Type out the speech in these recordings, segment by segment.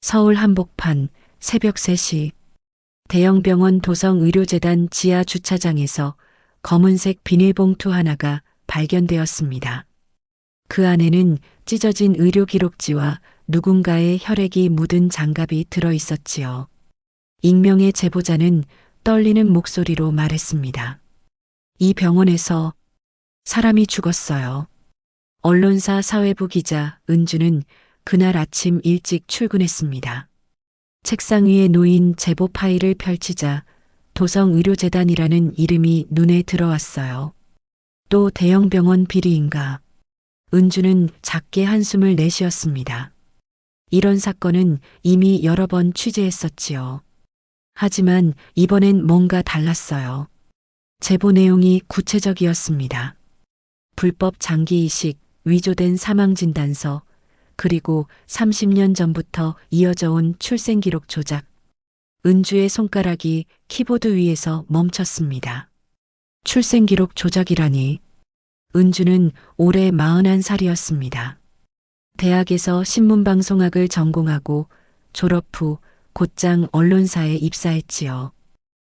서울 한복판 새벽 3시 대형병원 도성의료재단 지하 주차장에서 검은색 비닐봉투 하나가 발견되었습니다. 그 안에는 찢어진 의료기록지와 누군가의 혈액이 묻은 장갑이 들어 있었지요. 익명의 제보자는 떨리는 목소리로 말했습니다. 이 병원에서 사람이 죽었어요. 언론사 사회부 기자 은주는 그날 아침 일찍 출근했습니다. 책상 위에 놓인 제보 파일을 펼치자 도성의료재단이라는 이름이 눈에 들어왔어요. 또 대형병원 비리인가? 은주는 작게 한숨을 내쉬었습니다. 이런 사건은 이미 여러 번 취재했었지요. 하지만 이번엔 뭔가 달랐어요. 제보 내용이 구체적이었습니다. 불법 장기 이식, 위조된 사망진단서, 그리고 30년 전부터 이어져 온 출생기록 조작. 은주의 손가락이 키보드 위에서 멈췄습니다. 출생기록 조작이라니. 은주는 올해 41살이었습니다. 대학에서 신문방송학을 전공하고 졸업 후 곧장 언론사에 입사했지요.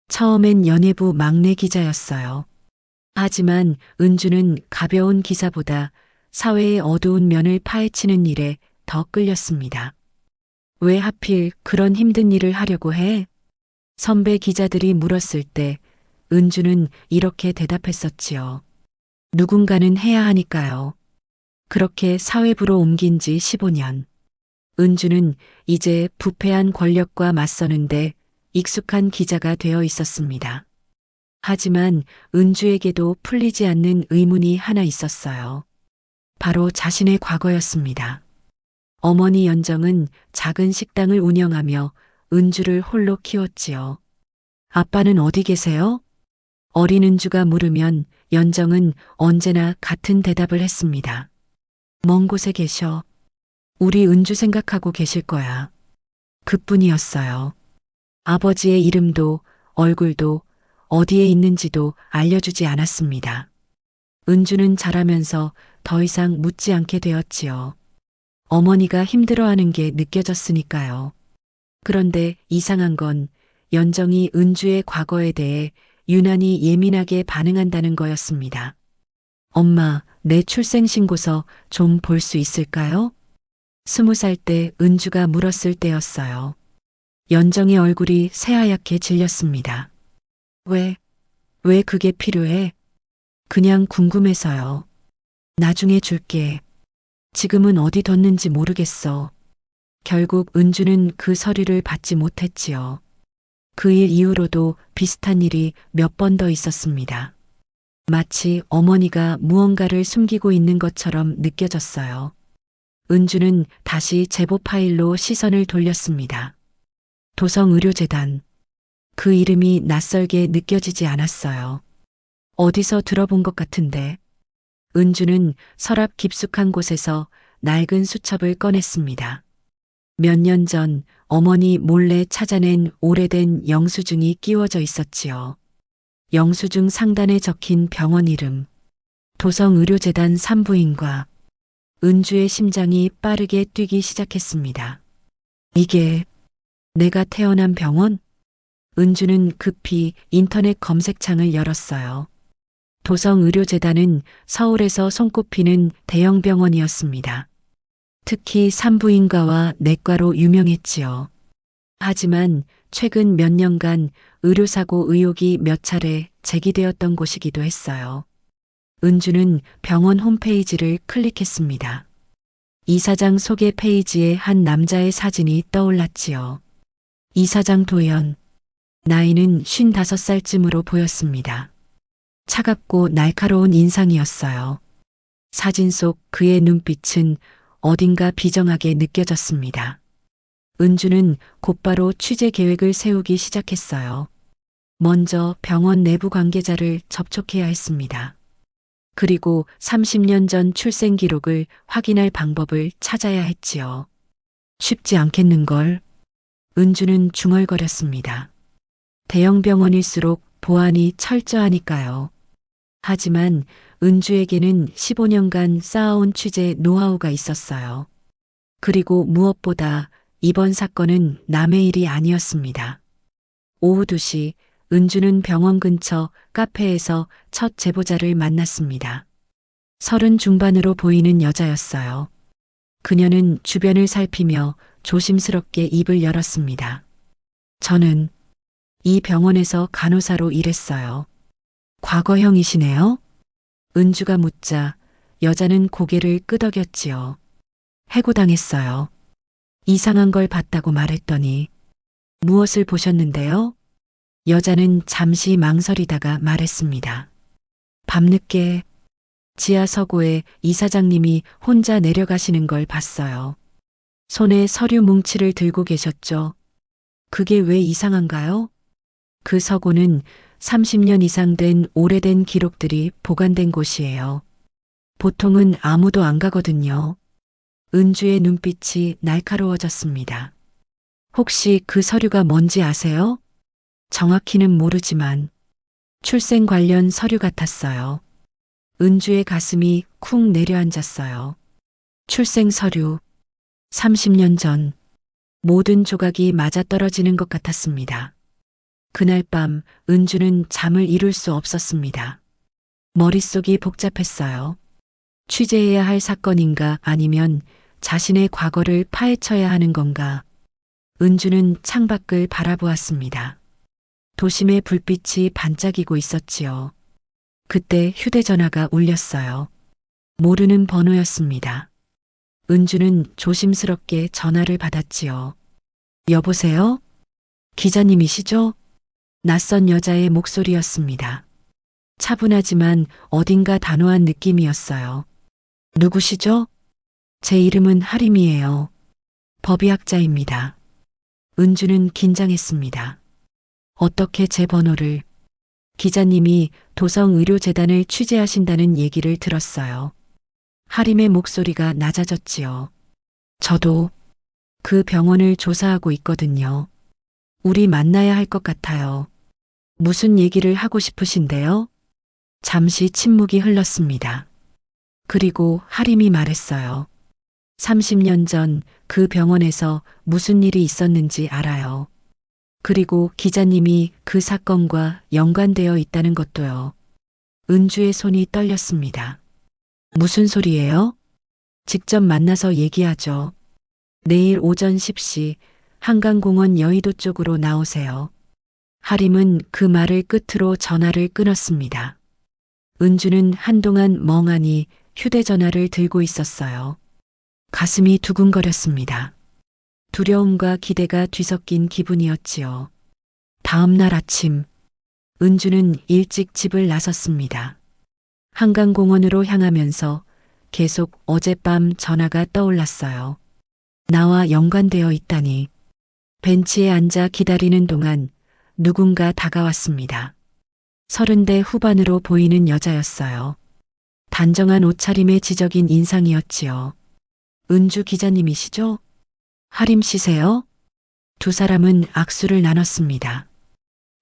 처음엔 연예부 막내 기자였어요. 하지만 은주는 가벼운 기사보다 사회의 어두운 면을 파헤치는 일에 더 끌렸습니다. 왜 하필 그런 힘든 일을 하려고 해? 선배 기자들이 물었을 때 은주는 이렇게 대답했었지요. 누군가는 해야 하니까요. 그렇게 사회부로 옮긴 지 15년. 은주는 이제 부패한 권력과 맞서는데 익숙한 기자가 되어 있었습니다. 하지만 은주에게도 풀리지 않는 의문이 하나 있었어요. 바로 자신의 과거였습니다. 어머니 연정은 작은 식당을 운영하며 은주를 홀로 키웠지요. 아빠는 어디 계세요? 어린 은주가 물으면 연정은 언제나 같은 대답을 했습니다. 먼 곳에 계셔. 우리 은주 생각하고 계실 거야. 그뿐이었어요. 아버지의 이름도 얼굴도 어디에 있는지도 알려주지 않았습니다. 은주는 자라면서 더 이상 묻지 않게 되었지요. 어머니가 힘들어하는 게 느껴졌으니까요. 그런데 이상한 건 연정이 은주의 과거에 대해 유난히 예민하게 반응한다는 거였습니다. 엄마, 내 출생신고서 좀 볼 수 있을까요? 20살 때 은주가 물었을 때였어요. 연정의 얼굴이 새하얗게 질렸습니다. 왜 그게 필요해? 그냥 궁금해서요. 나중에 줄게. 지금은 어디 뒀는지 모르겠어. 결국 은주는 그 서류를 받지 못했지요. 그 일 이후로도 비슷한 일이 몇 번 더 있었습니다. 마치 어머니가 무언가를 숨기고 있는 것처럼 느껴졌어요. 은주는 다시 제보 파일로 시선을 돌렸습니다. 도성의료재단. 그 이름이 낯설게 느껴지지 않았어요. 어디서 들어본 것 같은데. 은주는 서랍 깊숙한 곳에서 낡은 수첩을 꺼냈습니다. 몇 년 전 어머니 몰래 찾아낸 오래된 영수증이 끼워져 있었지요. 영수증 상단에 적힌 병원 이름, 도성의료재단 산부인과. 은주의 심장이 빠르게 뛰기 시작했습니다. 이게 내가 태어난 병원? 은주는 급히 인터넷 검색창을 열었어요. 도성의료재단은 서울에서 손꼽히는 대형 병원이었습니다. 특히 산부인과와 내과로 유명했지요. 하지만 최근 몇 년간 의료사고 의혹이 몇 차례 제기되었던 곳이기도 했어요. 은주는 병원 홈페이지를 클릭했습니다. 이사장 소개 페이지에 한 남자의 사진이 떠올랐지요. 이사장 도연. 나이는 55살쯤으로 보였습니다. 차갑고 날카로운 인상이었어요. 사진 속 그의 눈빛은 어딘가 비정하게 느껴졌습니다. 은주는 곧바로 취재 계획을 세우기 시작했어요. 먼저 병원 내부 관계자를 접촉해야 했습니다. 그리고 30년 전 출생 기록을 확인할 방법을 찾아야 했지요. 쉽지 않겠는걸. 은주는 중얼거렸습니다. 대형 병원일수록 보안이 철저하니까요. 하지만 은주에게는 15년간 쌓아온 취재 노하우가 있었어요. 그리고 무엇보다 이번 사건은 남의 일이 아니었습니다. 오후 2시 은주는 병원 근처 카페에서 첫 제보자를 만났습니다. 30 중반으로 보이는 여자였어요. 그녀는 주변을 살피며 조심스럽게 입을 열었습니다. 저는 이 병원에서 간호사로 일했어요. 과거형이시네요? 은주가 묻자 여자는 고개를 끄덕였지요. 해고당했어요. 이상한 걸 봤다고 말했더니 무엇을 보셨는데요? 여자는 잠시 망설이다가 말했습니다. 밤늦게 지하 서고에 이사장님이 혼자 내려가시는 걸 봤어요. 손에 서류 뭉치를 들고 계셨죠. 그게 왜 이상한가요? 그 서고는 30년 이상 된 오래된 기록들이 보관된 곳이에요. 보통은 아무도 안 가거든요. 은주의 눈빛이 날카로워졌습니다. 혹시 그 서류가 뭔지 아세요? 정확히는 모르지만 출생 관련 서류 같았어요. 은주의 가슴이 쿵 내려앉았어요. 출생 서류. 30년 전 모든 조각이 맞아떨어지는 것 같았습니다. 그날 밤 은주는 잠을 이룰 수 없었습니다. 머릿속이 복잡했어요. 취재해야 할 사건인가 아니면 자신의 과거를 파헤쳐야 하는 건가. 은주는 창밖을 바라보았습니다. 도심의 불빛이 반짝이고 있었지요. 그때 휴대전화가 울렸어요. 모르는 번호였습니다. 은주는 조심스럽게 전화를 받았지요. 여보세요? 기자님이시죠? 낯선 여자의 목소리였습니다. 차분하지만 어딘가 단호한 느낌이었어요. 누구시죠? 제 이름은 하림이에요. 법의학자입니다. 은주는 긴장했습니다. 어떻게 제 번호를? 기자님이 도성의료재단을 취재하신다는 얘기를 들었어요. 하림의 목소리가 낮아졌지요. 저도 그 병원을 조사하고 있거든요. 우리 만나야 할 것 같아요. 무슨 얘기를 하고 싶으신데요? 잠시 침묵이 흘렀습니다. 그리고 하림이 말했어요. 30년 전 그 병원에서 무슨 일이 있었는지 알아요. 그리고 기자님이 그 사건과 연관되어 있다는 것도요. 은주의 손이 떨렸습니다. 무슨 소리예요? 직접 만나서 얘기하죠. 내일 오전 10시 한강공원 여의도 쪽으로 나오세요. 하림은 그 말을 끝으로 전화를 끊었습니다. 은주는 한동안 멍하니 휴대전화를 들고 있었어요. 가슴이 두근거렸습니다. 두려움과 기대가 뒤섞인 기분이었지요. 다음 날 아침, 은주는 일찍 집을 나섰습니다. 한강공원으로 향하면서 계속 어젯밤 전화가 떠올랐어요. 나와 연관되어 있다니. 벤치에 앉아 기다리는 동안 누군가 다가왔습니다. 30대 후반으로 보이는 여자였어요. 단정한 옷차림에 지적인 인상이었지요. 은주 기자님이시죠? 하림 씨세요? 두 사람은 악수를 나눴습니다.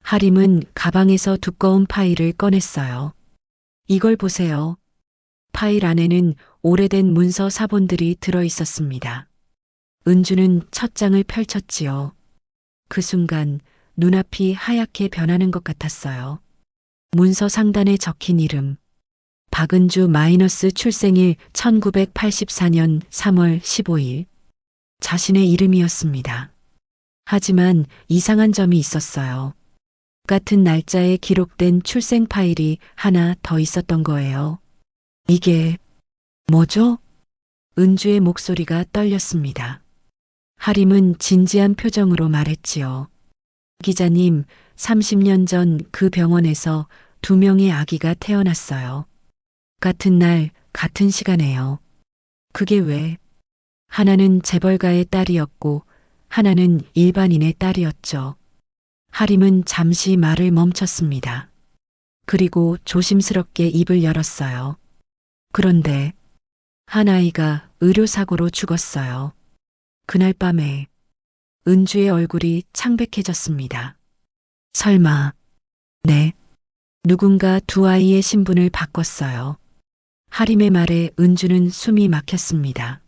하림은 가방에서 두꺼운 파일을 꺼냈어요. 이걸 보세요. 파일 안에는 오래된 문서 사본들이 들어 있었습니다. 은주는 첫 장을 펼쳤지요. 그 순간 눈앞이 하얗게 변하는 것 같았어요. 문서 상단에 적힌 이름. 박은주 마이너스 출생일 1984년 3월 15일. 자신의 이름이었습니다. 하지만 이상한 점이 있었어요. 같은 날짜에 기록된 출생 파일이 하나 더 있었던 거예요. 이게 뭐죠? 은주의 목소리가 떨렸습니다. 하림은 진지한 표정으로 말했지요. 기자님, 30년 전 그 병원에서 2명의 아기가 태어났어요. 같은 날, 같은 시간에요. 그게 왜? 하나는 재벌가의 딸이었고 하나는 일반인의 딸이었죠. 하림은 잠시 말을 멈췄습니다. 그리고 조심스럽게 입을 열었어요. 그런데 한 아이가 의료사고로 죽었어요. 그날 밤에 은주의 얼굴이 창백해졌습니다. 설마, 네. 누군가 두 아이의 신분을 바꿨어요. 하림의 말에 은주는 숨이 막혔습니다.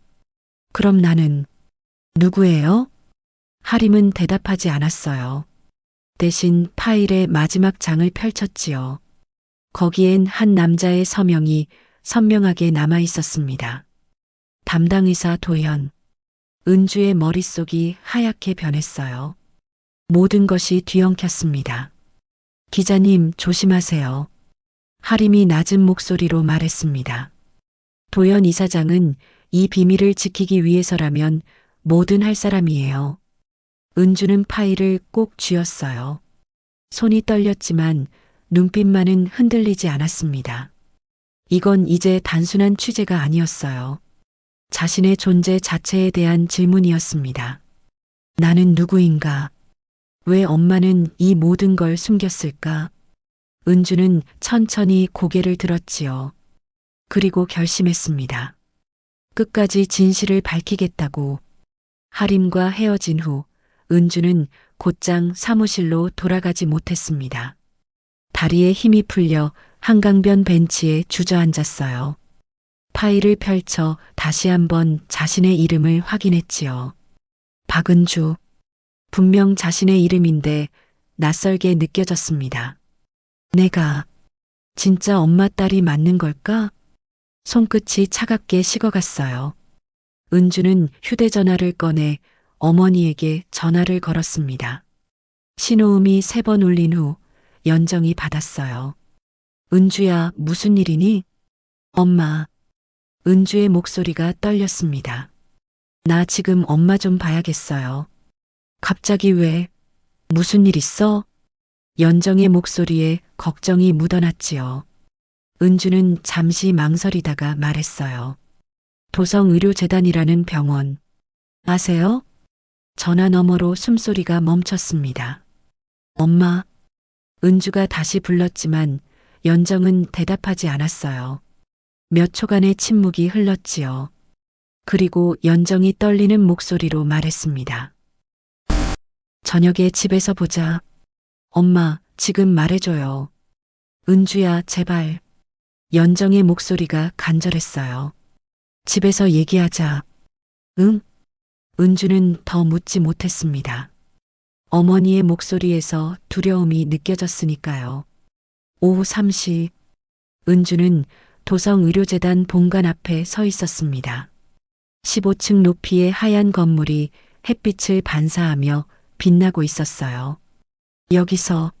그럼 나는 누구예요? 하림은 대답하지 않았어요. 대신 파일의 마지막 장을 펼쳤지요. 거기엔 한 남자의 서명이 선명하게 남아 있었습니다. 담당 의사 도현. 은주의 머릿속이 하얗게 변했어요. 모든 것이 뒤엉켰습니다. 기자님, 조심하세요. 하림이 낮은 목소리로 말했습니다. 도현 이사장은 이 비밀을 지키기 위해서라면 뭐든 할 사람이에요. 은주는 파일을 꼭 쥐었어요. 손이 떨렸지만 눈빛만은 흔들리지 않았습니다. 이건 이제 단순한 취재가 아니었어요. 자신의 존재 자체에 대한 질문이었습니다. 나는 누구인가? 왜 엄마는 이 모든 걸 숨겼을까? 은주는 천천히 고개를 들었지요. 그리고 결심했습니다. 끝까지 진실을 밝히겠다고. 하림과 헤어진 후 은주는 곧장 사무실로 돌아가지 못했습니다. 다리에 힘이 풀려 한강변 벤치에 주저앉았어요. 파일을 펼쳐 다시 한번 자신의 이름을 확인했지요. 박은주. 분명 자신의 이름인데 낯설게 느껴졌습니다. 내가 진짜 엄마 딸이 맞는 걸까? 손끝이 차갑게 식어갔어요. 은주는 휴대전화를 꺼내 어머니에게 전화를 걸었습니다. 신호음이 3번 울린 후 연정이 받았어요. 은주야, 무슨 일이니? 엄마. 은주의 목소리가 떨렸습니다. 나 지금 엄마 좀 봐야겠어요. 갑자기 왜? 무슨 일 있어? 연정의 목소리에 걱정이 묻어났지요. 은주는 잠시 망설이다가 말했어요. 도성의료재단이라는 병원. 아세요? 전화 너머로 숨소리가 멈췄습니다. 엄마. 은주가 다시 불렀지만 연정은 대답하지 않았어요. 몇 초간의 침묵이 흘렀지요. 그리고 연정이 떨리는 목소리로 말했습니다. 저녁에 집에서 보자. 엄마, 지금 말해줘요. 은주야, 제발. 연정의 목소리가 간절했어요. 집에서 얘기하자. 응? 은주는 더 묻지 못했습니다. 어머니의 목소리에서 두려움이 느껴졌으니까요. 오후 3시, 은주는 도성의료재단 본관 앞에 서 있었습니다. 15층 높이의 하얀 건물이 햇빛을 반사하며 빛나고 있었어요. 여기서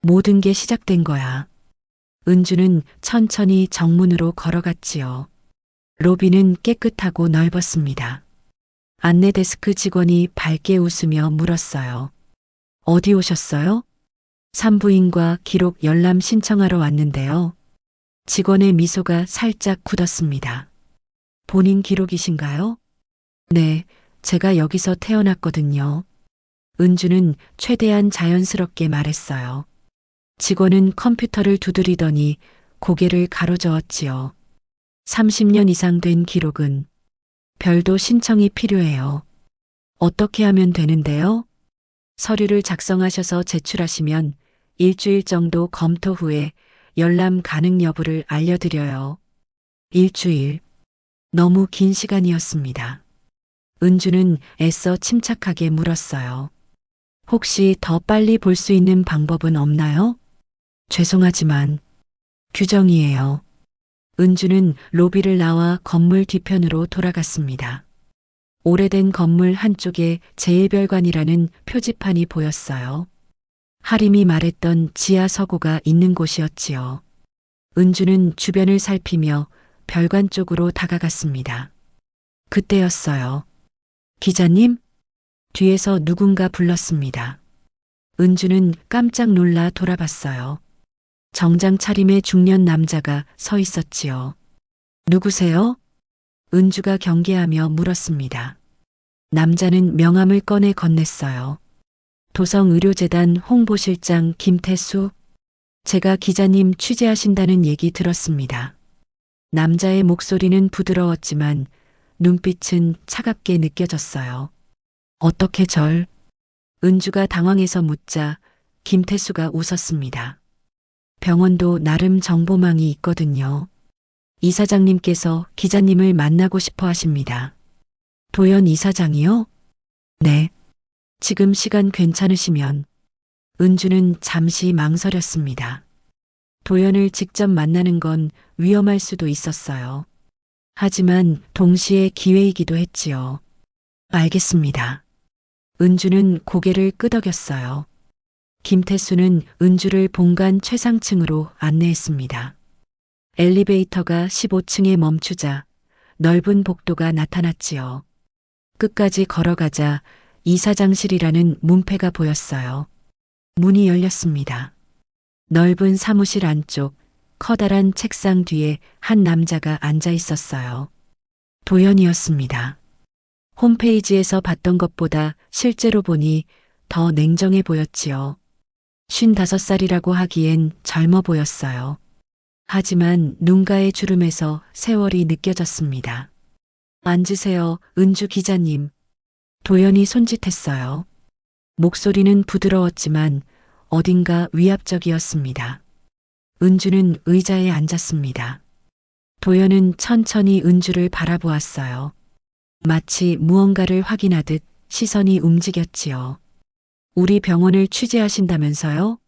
모든 게 시작된 거야. 은주는 천천히 정문으로 걸어갔지요. 로비는 깨끗하고 넓었습니다. 안내 데스크 직원이 밝게 웃으며 물었어요. 어디 오셨어요? 산부인과 기록 열람 신청하러 왔는데요. 직원의 미소가 살짝 굳었습니다. 본인 기록이신가요? 네, 제가 여기서 태어났거든요. 은주는 최대한 자연스럽게 말했어요. 직원은 컴퓨터를 두드리더니 고개를 가로저었지요. 30년 이상 된 기록은 별도 신청이 필요해요. 어떻게 하면 되는데요? 서류를 작성하셔서 제출하시면 일주일 정도 검토 후에 열람 가능 여부를 알려드려요. 일주일. 너무 긴 시간이었습니다. 은주는 애써 침착하게 물었어요. 혹시 더 빨리 볼 수 있는 방법은 없나요? 죄송하지만 규정이에요. 은주는 로비를 나와 건물 뒤편으로 돌아갔습니다. 오래된 건물 한쪽에 제1별관이라는 표지판이 보였어요. 하림이 말했던 지하 서고가 있는 곳이었지요. 은주는 주변을 살피며 별관 쪽으로 다가갔습니다. 그때였어요. 기자님? 뒤에서 누군가 불렀습니다. 은주는 깜짝 놀라 돌아봤어요. 정장 차림의 중년 남자가 서 있었지요. 누구세요? 은주가 경계하며 물었습니다. 남자는 명함을 꺼내 건넸어요. 도성의료재단 홍보실장 김태수. 제가 기자님 취재하신다는 얘기 들었습니다. 남자의 목소리는 부드러웠지만 눈빛은 차갑게 느껴졌어요. 어떻게 절? 은주가 당황해서 묻자 김태수가 웃었습니다. 병원도 나름 정보망이 있거든요. 이사장님께서 기자님을 만나고 싶어 하십니다. 도연 이사장이요? 네. 지금 시간 괜찮으시면. 은주는 잠시 망설였습니다. 도연을 직접 만나는 건 위험할 수도 있었어요. 하지만 동시에 기회이기도 했지요. 알겠습니다. 은주는 고개를 끄덕였어요. 김태수는 은주를 본관 최상층으로 안내했습니다. 엘리베이터가 15층에 멈추자 넓은 복도가 나타났지요. 끝까지 걸어가자 이사장실이라는 문패가 보였어요. 문이 열렸습니다. 넓은 사무실 안쪽 커다란 책상 뒤에 한 남자가 앉아 있었어요. 도연이었습니다. 홈페이지에서 봤던 것보다 실제로 보니 더 냉정해 보였지요. 55살이라고 하기엔 젊어 보였어요. 하지만 눈가의 주름에서 세월이 느껴졌습니다. 앉으세요, 은주 기자님. 도연이 손짓했어요. 목소리는 부드러웠지만 어딘가 위압적이었습니다. 은주는 의자에 앉았습니다. 도연은 천천히 은주를 바라보았어요. 마치 무언가를 확인하듯 시선이 움직였지요. 우리 병원을 취재하신다면서요?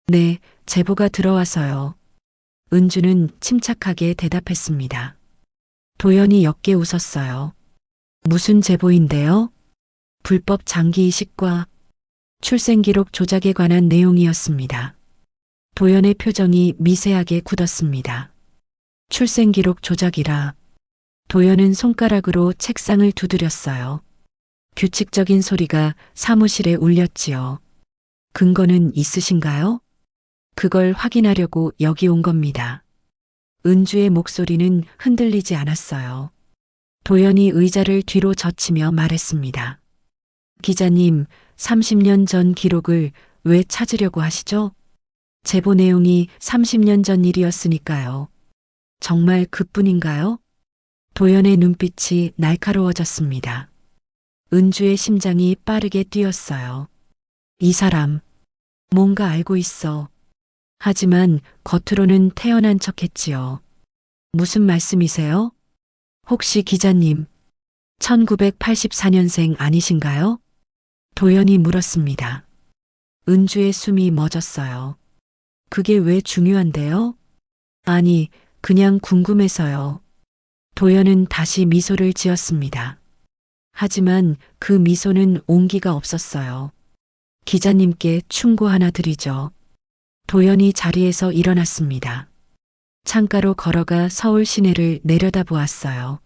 네, 제보가 들어와서요. 은주는 침착하게 대답했습니다. 도연이 옅게 웃었어요. 무슨 제보인데요? 불법 장기 이식과 출생기록 조작에 관한 내용이었습니다. 도연의 표정이 미세하게 굳었습니다. 출생기록 조작이라. 도연은 손가락으로 책상을 두드렸어요. 규칙적인 소리가 사무실에 울렸지요. 근거는 있으신가요? 그걸 확인하려고 여기 온 겁니다. 은주의 목소리는 흔들리지 않았어요. 도연이 의자를 뒤로 젖히며 말했습니다. 기자님, 30년 전 기록을 왜 찾으려고 하시죠? 제보 내용이 30년 전 일이었으니까요. 정말 그뿐인가요? 도연의 눈빛이 날카로워졌습니다. 은주의 심장이 빠르게 뛰었어요. 이 사람, 뭔가 알고 있어. 하지만 겉으로는 태연한 척했지요. 무슨 말씀이세요? 혹시 기자님, 1984년생 아니신가요? 도연이 물었습니다. 은주의 숨이 멎었어요. 그게 왜 중요한데요? 아니, 그냥 궁금해서요. 도연은 다시 미소를 지었습니다. 하지만 그 미소는 온기가 없었어요. 기자님께 충고 하나 드리죠. 도연이 자리에서 일어났습니다. 창가로 걸어가 서울 시내를 내려다보았어요.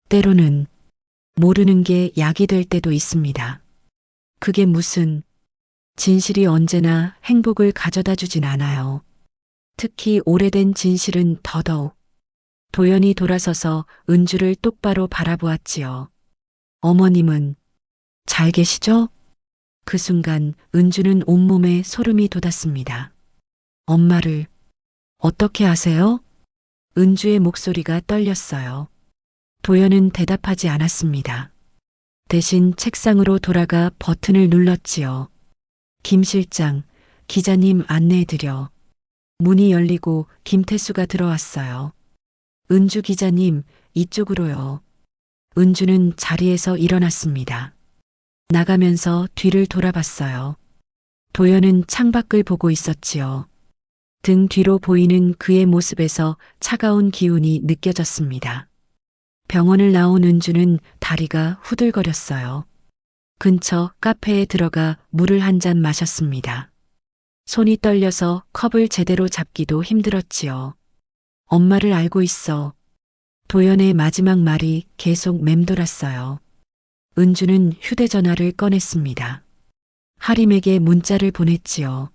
때로는 모르는 게 약이 될 때도 있습니다. 그게 무슨, 진실이 언제나 행복을 가져다 주진 않아요. 특히 오래된 진실은 더더욱. 도연이 돌아서서 은주를 똑바로 바라보았지요. 어머님은 잘 계시죠? 그 순간 은주는 온몸에 소름이 돋았습니다. 엄마를 어떻게 아세요? 은주의 목소리가 떨렸어요. 도연은 대답하지 않았습니다. 대신 책상으로 돌아가 버튼을 눌렀지요. 김 실장, 기자님 안내해드려. 문이 열리고 김태수가 들어왔어요. 은주 기자님, 이쪽으로요. 은주는 자리에서 일어났습니다. 나가면서 뒤를 돌아봤어요. 도연은 창밖을 보고 있었지요. 등 뒤로 보이는 그의 모습에서 차가운 기운이 느껴졌습니다. 병원을 나온 은주는 다리가 후들거렸어요. 근처 카페에 들어가 물을 한 잔 마셨습니다. 손이 떨려서 컵을 제대로 잡기도 힘들었지요. 엄마를 알고 있어. 도연의 마지막 말이 계속 맴돌았어요. 은주는 휴대전화를 꺼냈습니다. 하림에게 문자를 보냈지요.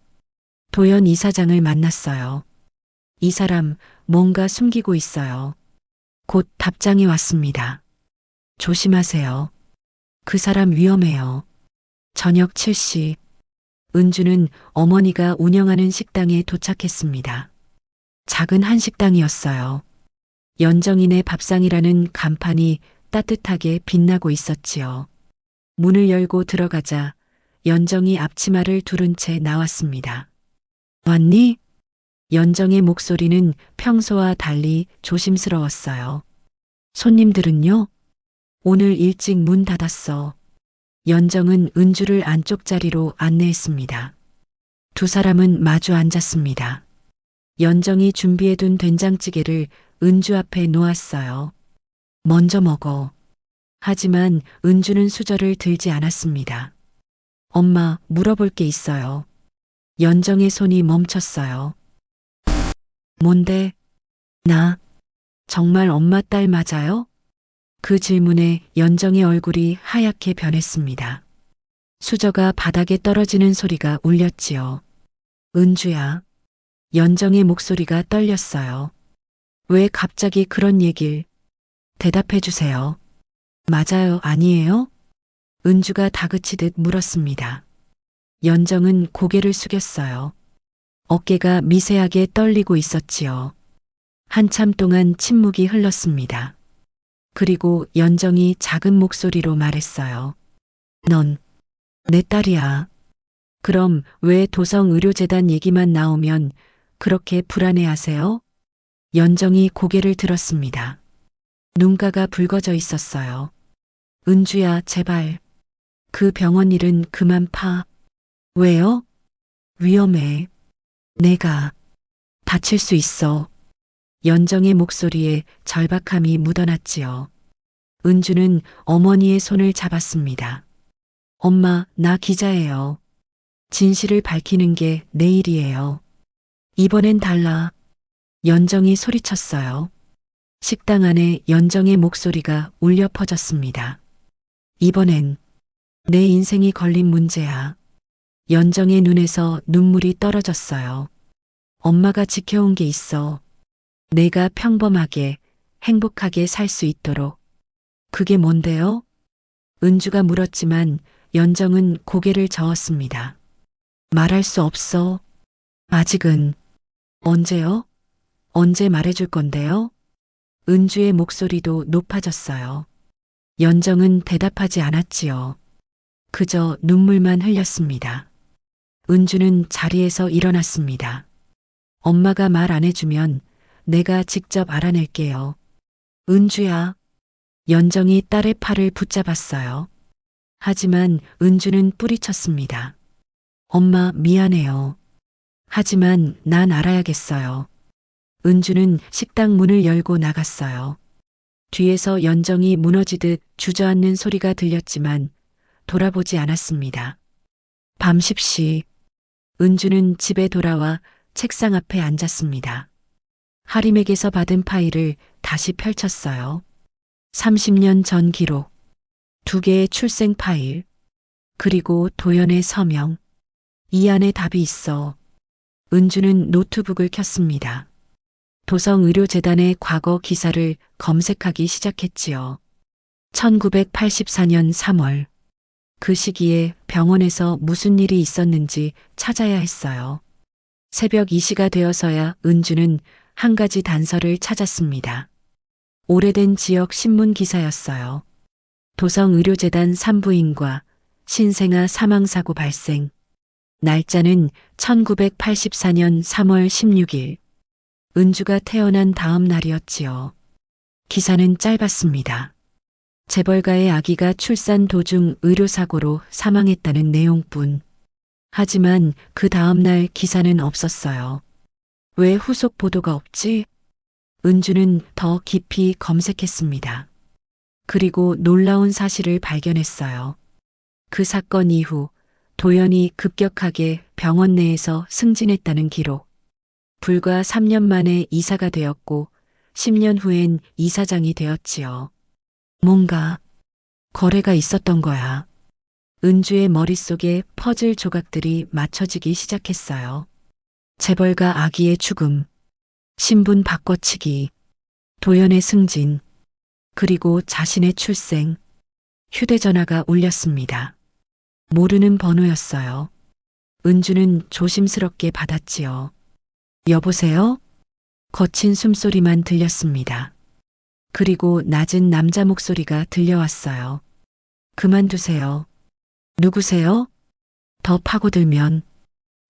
도연 이사장을 만났어요. 이 사람 뭔가 숨기고 있어요. 곧 답장이 왔습니다. 조심하세요. 그 사람 위험해요. 저녁 7시. 은주는 어머니가 운영하는 식당에 도착했습니다. 작은 한식당이었어요. 연정인의 밥상이라는 간판이 따뜻하게 빛나고 있었지요. 문을 열고 들어가자 연정이 앞치마를 두른 채 나왔습니다. 왔니? 연정의 목소리는 평소와 달리 조심스러웠어요. 손님들은요? 오늘 일찍 문 닫았어. 연정은 은주를 안쪽 자리로 안내했습니다. 두 사람은 마주 앉았습니다. 연정이 준비해둔 된장찌개를 은주 앞에 놓았어요. 먼저 먹어. 하지만 은주는 수저를 들지 않았습니다. 엄마, 물어볼 게 있어요. 연정의 손이 멈췄어요. 뭔데? 나 정말 엄마 딸 맞아요? 그 질문에 연정의 얼굴이 하얗게 변했습니다. 수저가 바닥에 떨어지는 소리가 울렸지요. 은주야. 연정의 목소리가 떨렸어요. 왜 갑자기 그런 얘길? 대답해 주세요. 맞아요, 아니에요? 은주가 다그치듯 물었습니다. 연정은 고개를 숙였어요. 어깨가 미세하게 떨리고 있었지요. 한참 동안 침묵이 흘렀습니다. 그리고 연정이 작은 목소리로 말했어요. 넌 내 딸이야. 그럼 왜 도성의료재단 얘기만 나오면 그렇게 불안해하세요? 연정이 고개를 들었습니다. 눈가가 붉어져 있었어요. 은주야, 제발. 그 병원 일은 그만 파. 왜요? 위험해. 내가 다칠 수 있어. 연정의 목소리에 절박함이 묻어났지요. 은주는 어머니의 손을 잡았습니다. 엄마, 나 기자예요. 진실을 밝히는 게 내 일이에요. 이번엔 달라. 연정이 소리쳤어요. 식당 안에 연정의 목소리가 울려 퍼졌습니다. 이번엔 내 인생이 걸린 문제야. 연정의 눈에서 눈물이 떨어졌어요. 엄마가 지켜온 게 있어. 내가 평범하게, 행복하게 살 수 있도록. 그게 뭔데요? 은주가 물었지만 연정은 고개를 저었습니다. 말할 수 없어. 아직은. 언제요? 언제 말해줄 건데요? 은주의 목소리도 높아졌어요. 연정은 대답하지 않았지요. 그저 눈물만 흘렸습니다. 은주는 자리에서 일어났습니다. 엄마가 말 안 해주면 내가 직접 알아낼게요. 은주야. 연정이 딸의 팔을 붙잡았어요. 하지만 은주는 뿌리쳤습니다. 엄마, 미안해요. 하지만 난 알아야겠어요. 은주는 식당 문을 열고 나갔어요. 뒤에서 연정이 무너지듯 주저앉는 소리가 들렸지만 돌아보지 않았습니다. 밤 10시, 은주는 집에 돌아와 책상 앞에 앉았습니다. 하림에게서 받은 파일을 다시 펼쳤어요. 30년 전 기록, 2개의 출생 파일, 그리고 도연의 서명. 이 안에 답이 있어. 은주는 노트북을 켰습니다. 도성의료재단의 과거 기사를 검색하기 시작했지요. 1984년 3월. 그 시기에 병원에서 무슨 일이 있었는지 찾아야 했어요. 새벽 2시가 되어서야 은주는 한 가지 단서를 찾았습니다. 오래된 지역 신문 기사였어요. 도성의료재단 산부인과 신생아 사망사고 발생. 날짜는 1984년 3월 16일. 은주가 태어난 다음 날이었지요. 기사는 짧았습니다. 재벌가의 아기가 출산 도중 의료사고로 사망했다는 내용뿐. 하지만 그 다음 날 기사는 없었어요. 왜 후속 보도가 없지? 은주는 더 깊이 검색했습니다. 그리고 놀라운 사실을 발견했어요. 그 사건 이후 도연이 급격하게 병원 내에서 승진했다는 기록. 불과 3년 만에 이사가 되었고 10년 후엔 이사장이 되었지요. 뭔가 거래가 있었던 거야. 은주의 머릿속에 퍼즐 조각들이 맞춰지기 시작했어요. 재벌가 아기의 죽음, 신분 바꿔치기, 도연의 승진, 그리고 자신의 출생. 휴대전화가 울렸습니다. 모르는 번호였어요. 은주는 조심스럽게 받았지요. 여보세요? 거친 숨소리만 들렸습니다. 그리고 낮은 남자 목소리가 들려왔어요. 그만두세요. 누구세요? 더 파고들면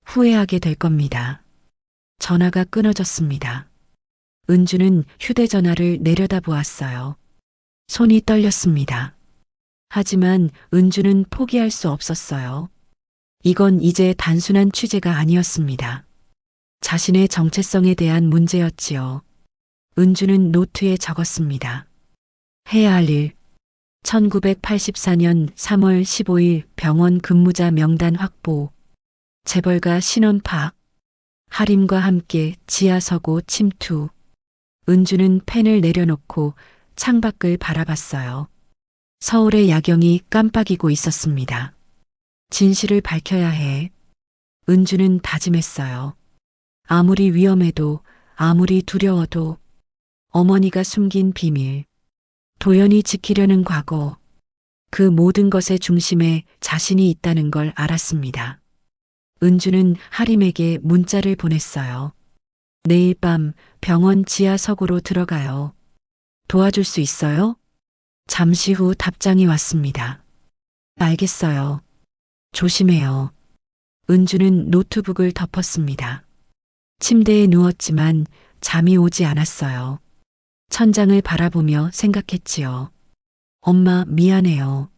후회하게 될 겁니다. 전화가 끊어졌습니다. 은주는 휴대전화를 내려다보았어요. 손이 떨렸습니다. 하지만 은주는 포기할 수 없었어요. 이건 이제 단순한 취재가 아니었습니다. 자신의 정체성에 대한 문제였지요. 은주는 노트에 적었습니다. 해야 할 일. 1984년 3월 15일 병원 근무자 명단 확보. 재벌가 신원 파악. 하림과 함께 지하 서고 침투. 은주는 펜을 내려놓고 창밖을 바라봤어요. 서울의 야경이 깜빡이고 있었습니다. 진실을 밝혀야 해. 은주는 다짐했어요. 아무리 위험해도, 아무리 두려워도, 어머니가 숨긴 비밀, 도연히 지키려는 과거, 그 모든 것의 중심에 자신이 있다는 걸 알았습니다. 은주는 하림에게 문자를 보냈어요. 내일 밤 병원 지하 서고로 들어가요. 도와줄 수 있어요? 잠시 후 답장이 왔습니다. 알겠어요. 조심해요. 은주는 노트북을 덮었습니다. 침대에 누웠지만 잠이 오지 않았어요. 천장을 바라보며 생각했지요. 엄마, 미안해요.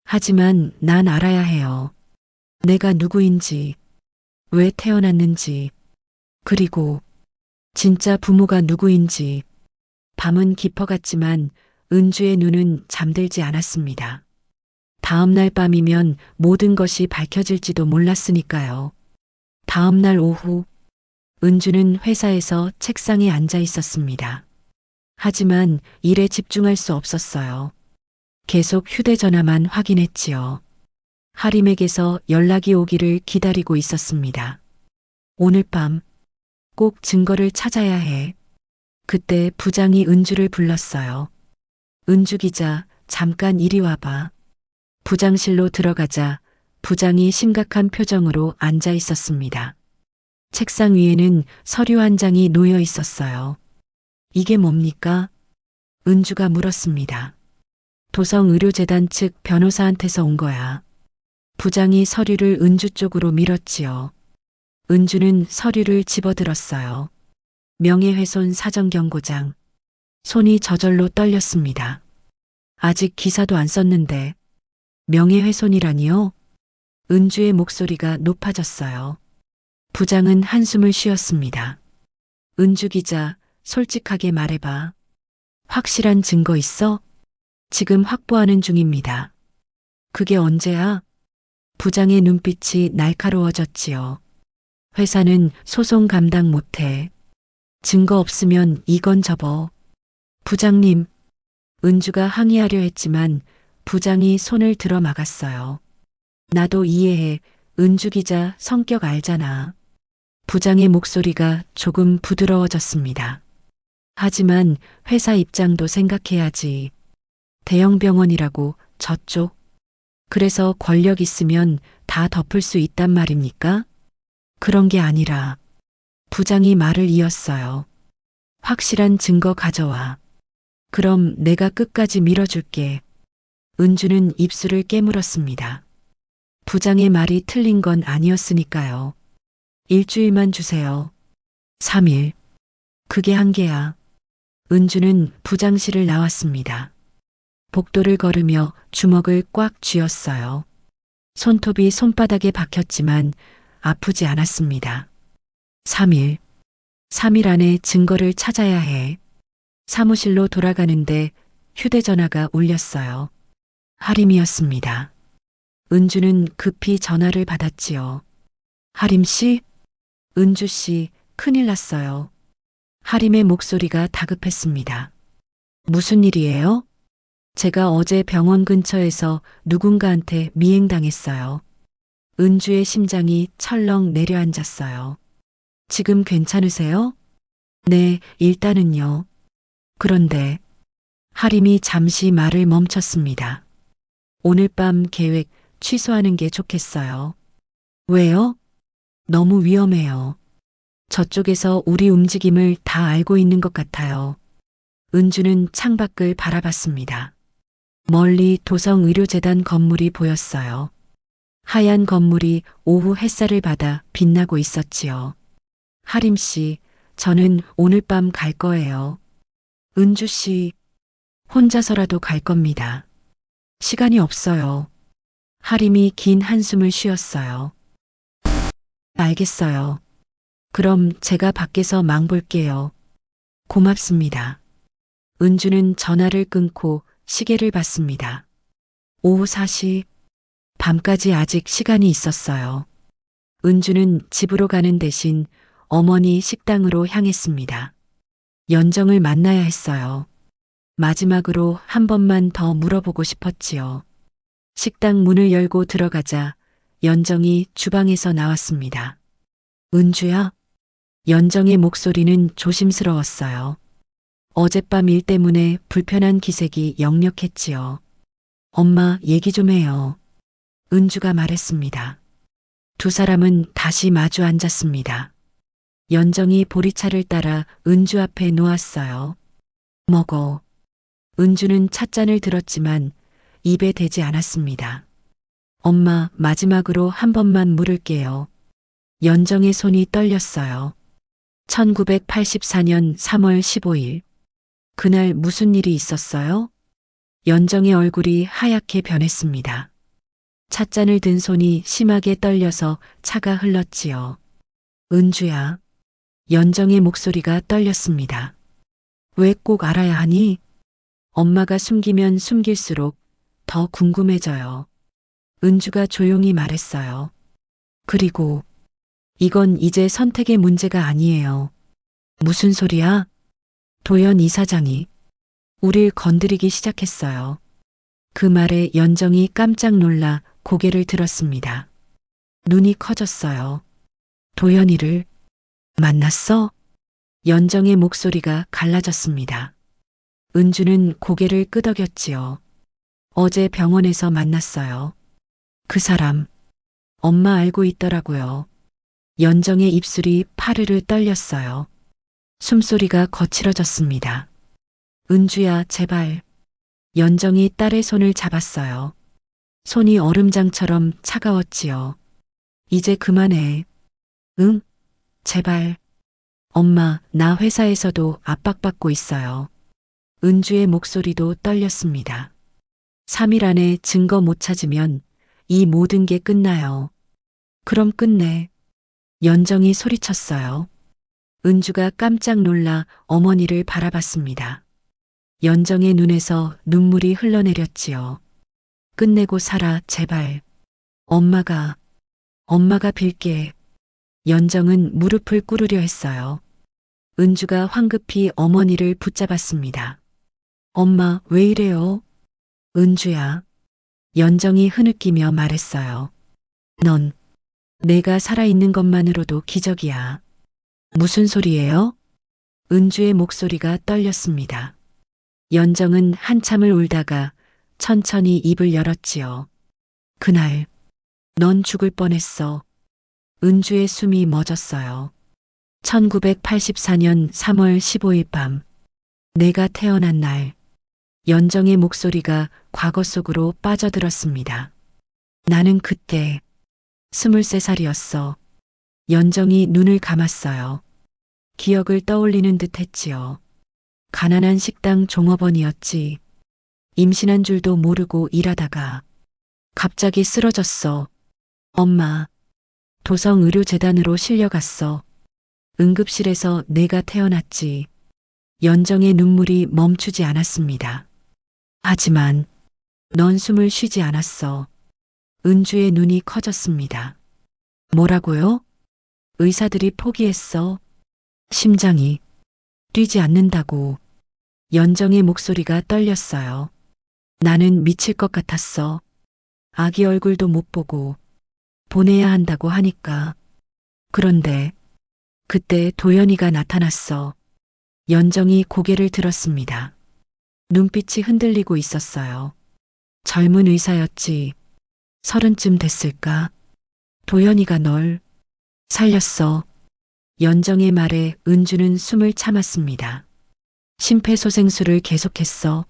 하지만 난 알아야 해요. 내가 누구인지, 왜 태어났는지, 그리고 진짜 부모가 누구인지. 밤은 깊어갔지만 은주의 눈은 잠들지 않았습니다. 다음 날 밤이면 모든 것이 밝혀질지도 몰랐으니까요. 다음 날 오후, 은주는 회사에서 책상에 앉아 있었습니다. 하지만 일에 집중할 수 없었어요. 계속 휴대전화만 확인했지요. 하림에게서 연락이 오기를 기다리고 있었습니다. 오늘 밤 꼭 증거를 찾아야 해. 그때 부장이 은주를 불렀어요. 은주 기자, 잠깐 이리 와봐. 부장실로 들어가자 부장이 심각한 표정으로 앉아 있었습니다. 책상 위에는 서류 한 장이 놓여 있었어요. 이게 뭡니까? 은주가 물었습니다. 도성의료재단 측 변호사한테서 온 거야. 부장이 서류를 은주 쪽으로 밀었지요. 은주는 서류를 집어들었어요. 명예훼손 사전경고장. 손이 저절로 떨렸습니다. 아직 기사도 안 썼는데 명예훼손이라니요? 은주의 목소리가 높아졌어요. 부장은 한숨을 쉬었습니다. 은주 기자, 솔직하게 말해봐. 확실한 증거 있어? 지금 확보하는 중입니다. 그게 언제야? 부장의 눈빛이 날카로워졌지요. 회사는 소송 감당 못해. 증거 없으면 이건 접어. 부장님, 은주가 항의하려 했지만 부장이 손을 들어 막았어요. 나도 이해해. 은주 기자 성격 알잖아. 부장의 목소리가 조금 부드러워졌습니다. 하지만 회사 입장도 생각해야지. 대형 병원이라고 저쪽. 그래서 권력 있으면 다 덮을 수 있단 말입니까? 그런 게 아니라 부장이 말을 이었어요. 확실한 증거 가져와. 그럼 내가 끝까지 밀어줄게. 은주는 입술을 깨물었습니다. 부장의 말이 틀린 건 아니었으니까요. 일주일만 주세요. 3일. 그게 한계야. 은주는 부장실을 나왔습니다. 복도를 걸으며 주먹을 꽉 쥐었어요. 손톱이 손바닥에 박혔지만 아프지 않았습니다. 3일. 3일 안에 증거를 찾아야 해. 사무실로 돌아가는데 휴대전화가 울렸어요. 하림이었습니다. 은주는 급히 전화를 받았지요. 하림 씨? 은주 씨, 큰일 났어요. 하림의 목소리가 다급했습니다. 무슨 일이에요? 제가 어제 병원 근처에서 누군가한테 미행당했어요. 은주의 심장이 철렁 내려앉았어요. 지금 괜찮으세요? 네, 일단은요. 그런데 하림이 잠시 말을 멈췄습니다. 오늘 밤 계획 취소하는 게 좋겠어요. 왜요? 너무 위험해요. 저쪽에서 우리 움직임을 다 알고 있는 것 같아요. 은주는 창밖을 바라봤습니다. 멀리 도성의료재단 건물이 보였어요. 하얀 건물이 오후 햇살을 받아 빛나고 있었지요. 하림 씨, 저는 오늘 밤 갈 거예요. 은주 씨, 혼자서라도 갈 겁니다. 시간이 없어요. 하림이 긴 한숨을 쉬었어요. 알겠어요. 그럼 제가 밖에서 망 볼게요. 고맙습니다. 은주는 전화를 끊고 시계를 봤습니다. 오후 4시, 밤까지 아직 시간이 있었어요. 은주는 집으로 가는 대신 어머니 식당으로 향했습니다. 연정을 만나야 했어요. 마지막으로 한 번만 더 물어보고 싶었지요. 식당 문을 열고 들어가자 연정이 주방에서 나왔습니다. 은주야? 연정의 목소리는 조심스러웠어요. 어젯밤 일 때문에 불편한 기색이 역력했지요. 엄마 얘기 좀 해요. 은주가 말했습니다. 두 사람은 다시 마주 앉았습니다. 연정이 보리차를 따라 은주 앞에 놓았어요. 먹어. 은주는 찻잔을 들었지만 입에 대지 않았습니다. 엄마 마지막으로 한 번만 물을게요. 연정의 손이 떨렸어요. 1984년 3월 15일. 그날 무슨 일이 있었어요? 연정의 얼굴이 하얗게 변했습니다. 찻잔을 든 손이 심하게 떨려서 차가 흘렀지요. 은주야. 연정의 목소리가 떨렸습니다. 왜 꼭 알아야 하니? 엄마가 숨기면 숨길수록 더 궁금해져요. 은주가 조용히 말했어요. 그리고 이건 이제 선택의 문제가 아니에요. 무슨 소리야? 도연 이사장이 우릴 건드리기 시작했어요. 그 말에 연정이 깜짝 놀라 고개를 들었습니다. 눈이 커졌어요. 도연이를 만났어? 연정의 목소리가 갈라졌습니다. 은주는 고개를 끄덕였지요. 어제 병원에서 만났어요. 그 사람, 엄마 알고 있더라고요. 연정의 입술이 파르르 떨렸어요. 숨소리가 거칠어졌습니다. 은주야, 제발. 연정이 딸의 손을 잡았어요. 손이 얼음장처럼 차가웠지요. 이제 그만해. 응? 제발. 엄마, 나 회사에서도 압박받고 있어요. 은주의 목소리도 떨렸습니다. 3일 안에 증거 못 찾으면 이 모든 게 끝나요. 그럼 끝내. 연정이 소리쳤어요. 은주가 깜짝 놀라 어머니를 바라봤습니다. 연정의 눈에서 눈물이 흘러내렸지요. 끝내고 살아, 제발. 엄마가 빌게. 연정은 무릎을 꿇으려 했어요. 은주가 황급히 어머니를 붙잡았습니다. 엄마, 왜 이래요? 은주야. 연정이 흐느끼며 말했어요. 넌 내가 살아있는 것만으로도 기적이야. 무슨 소리예요? 은주의 목소리가 떨렸습니다. 연정은 한참을 울다가 천천히 입을 열었지요. 그날, 넌 죽을 뻔했어. 은주의 숨이 멎었어요. 1984년 3월 15일 밤, 내가 태어난 날, 연정의 목소리가 과거 속으로 빠져들었습니다. 나는 그때 23살이었어. 연정이 눈을 감았어요. 기억을 떠올리는 듯 했지요. 가난한 식당 종업원이었지. 임신한 줄도 모르고 일하다가 갑자기 쓰러졌어. 엄마, 도성의료재단으로 실려갔어. 응급실에서 내가 태어났지. 연정의 눈물이 멈추지 않았습니다. 하지만 넌 숨을 쉬지 않았어. 은주의 눈이 커졌습니다. 뭐라고요? 의사들이 포기했어. 심장이 뛰지 않는다고. 연정의 목소리가 떨렸어요. 나는 미칠 것 같았어. 아기 얼굴도 못 보고 보내야 한다고 하니까. 그런데 그때 도연이가 나타났어. 연정이 고개를 들었습니다. 눈빛이 흔들리고 있었어요. 젊은 의사였지. 30쯤 됐을까? 도연이가 널 살렸어. 연정의 말에 은주는 숨을 참았습니다. 심폐소생술을 계속했어.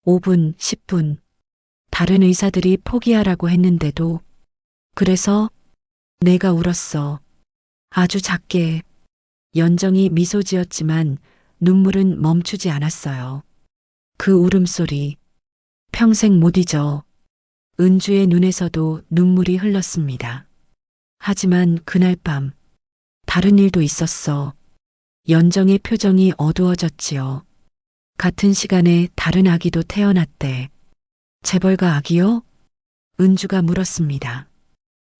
5분, 10분. 다른 의사들이 포기하라고 했는데도. 그래서 내가 울었어. 아주 작게. 연정이 미소 지었지만 눈물은 멈추지 않았어요. 그 울음소리. 평생 못 잊어. 은주의 눈에서도 눈물이 흘렀습니다. 하지만 그날 밤 다른 일도 있었어. 연정의 표정이 어두워졌지요. 같은 시간에 다른 아기도 태어났대. 재벌가 아기요? 은주가 물었습니다.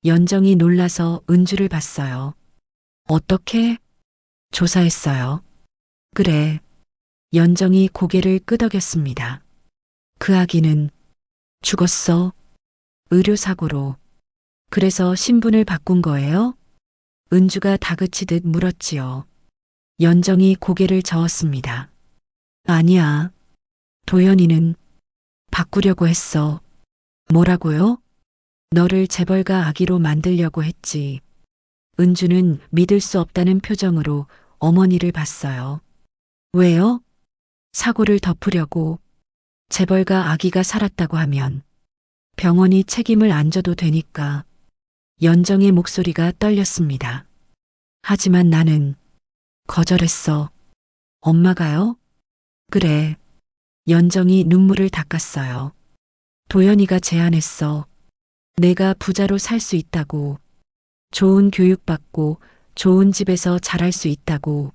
연정이 놀라서 은주를 봤어요. 어떻게? 조사했어요. 그래. 연정이 고개를 끄덕였습니다. 그 아기는 죽었어. 의료사고로. 그래서 신분을 바꾼 거예요? 은주가 다그치듯 물었지요. 연정이 고개를 저었습니다. 아니야. 도연이는 바꾸려고 했어. 뭐라고요? 너를 재벌가 아기로 만들려고 했지. 은주는 믿을 수 없다는 표정으로 어머니를 봤어요. 왜요? 사고를 덮으려고. 재벌가 아기가 살았다고 하면 병원이 책임을 안 져도 되니까. 연정의 목소리가 떨렸습니다. 하지만 나는 거절했어. 엄마가요? 그래. 연정이 눈물을 닦았어요. 도연이가 제안했어. 내가 부자로 살 수 있다고. 좋은 교육받고 좋은 집에서 자랄 수 있다고.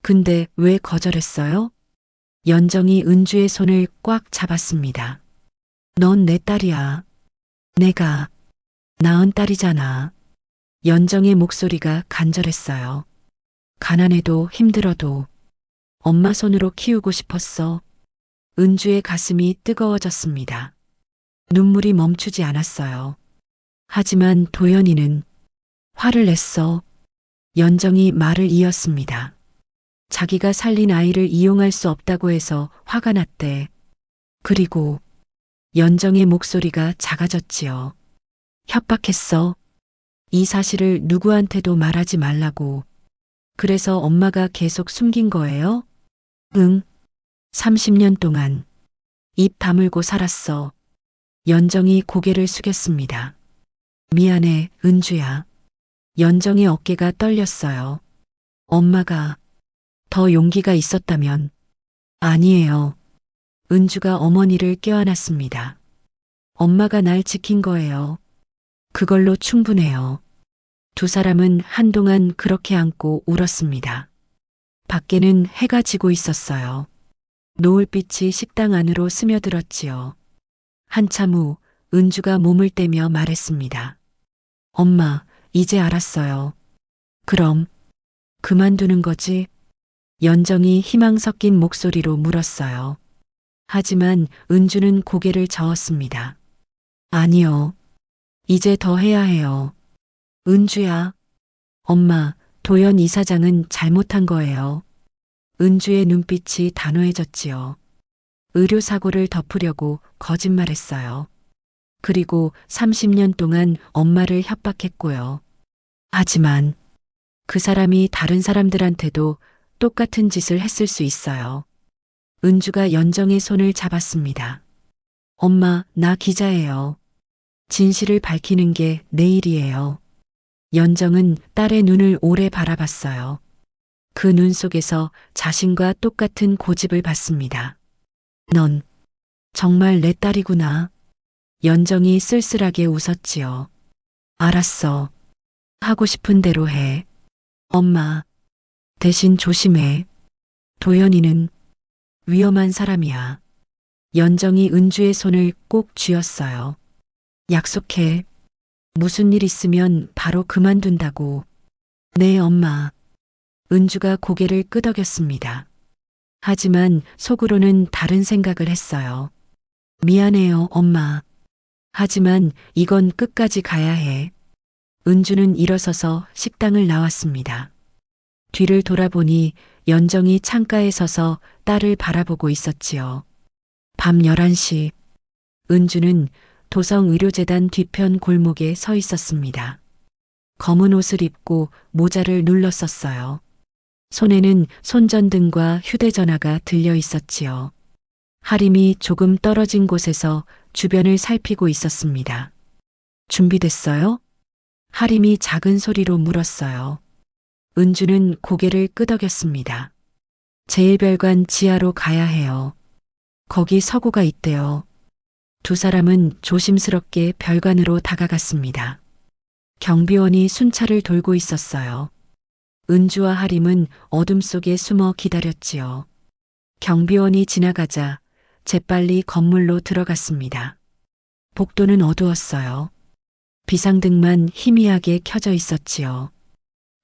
근데 왜 거절했어요? 연정이 은주의 손을 꽉 잡았습니다. 넌 내 딸이야. 내가 낳은 딸이잖아. 연정의 목소리가 간절했어요. 가난해도 힘들어도 엄마 손으로 키우고 싶었어. 은주의 가슴이 뜨거워졌습니다. 눈물이 멈추지 않았어요. 하지만 도연이는 화를 냈어. 연정이 말을 이었습니다. 자기가 살린 아이를 이용할 수 없다고 해서 화가 났대. 그리고 연정의 목소리가 작아졌지요. 협박했어. 이 사실을 누구한테도 말하지 말라고. 그래서 엄마가 계속 숨긴 거예요? 응. 30년 동안 입 다물고 살았어. 연정이 고개를 숙였습니다. 미안해, 은주야. 연정의 어깨가 떨렸어요. 엄마가 더 용기가 있었다면. 아니에요. 은주가 어머니를 껴안았습니다. 엄마가 날 지킨 거예요. 그걸로 충분해요. 두 사람은 한동안 그렇게 안고 울었습니다. 밖에는 해가 지고 있었어요. 노을빛이 식당 안으로 스며들었지요. 한참 후 은주가 몸을 떼며 말했습니다. 엄마, 이제 알았어요. 그럼 그만두는 거지? 연정이 희망 섞인 목소리로 물었어요. 하지만 은주는 고개를 저었습니다. 아니요. 이제 더 해야 해요. 은주야. 엄마, 도연 이사장은 잘못한 거예요. 은주의 눈빛이 단호해졌지요. 의료사고를 덮으려고 거짓말했어요. 그리고 30년 동안 엄마를 협박했고요. 하지만 그 사람이 다른 사람들한테도 똑같은 짓을 했을 수 있어요. 은주가 연정의 손을 잡았습니다. 엄마, 나 기자예요. 진실을 밝히는 게 내 일이에요. 연정은 딸의 눈을 오래 바라봤어요. 그 눈 속에서 자신과 똑같은 고집을 봤습니다. 넌 정말 내 딸이구나. 연정이 쓸쓸하게 웃었지요. 알았어. 하고 싶은 대로 해. 엄마, 대신 조심해. 도연이는 위험한 사람이야. 연정이 은주의 손을 꼭 쥐었어요. 약속해. 무슨 일 있으면 바로 그만둔다고. 네, 엄마. 은주가 고개를 끄덕였습니다. 하지만 속으로는 다른 생각을 했어요. 미안해요, 엄마. 하지만 이건 끝까지 가야 해. 은주는 일어서서 식당을 나왔습니다. 뒤를 돌아보니 연정이 창가에 서서 딸을 바라보고 있었지요. 밤 11시, 은주는 도성의료재단 뒤편 골목에 서 있었습니다. 검은 옷을 입고 모자를 눌렀었어요. 손에는 손전등과 휴대전화가 들려 있었지요. 하림이 조금 떨어진 곳에서 주변을 살피고 있었습니다. 준비됐어요? 하림이 작은 소리로 물었어요. 은주는 고개를 끄덕였습니다. 제1별관 지하로 가야 해요. 거기 서구가 있대요. 두 사람은 조심스럽게 별관으로 다가갔습니다. 경비원이 순찰을 돌고 있었어요. 은주와 하림은 어둠 속에 숨어 기다렸지요. 경비원이 지나가자 재빨리 건물로 들어갔습니다. 복도는 어두웠어요. 비상등만 희미하게 켜져 있었지요.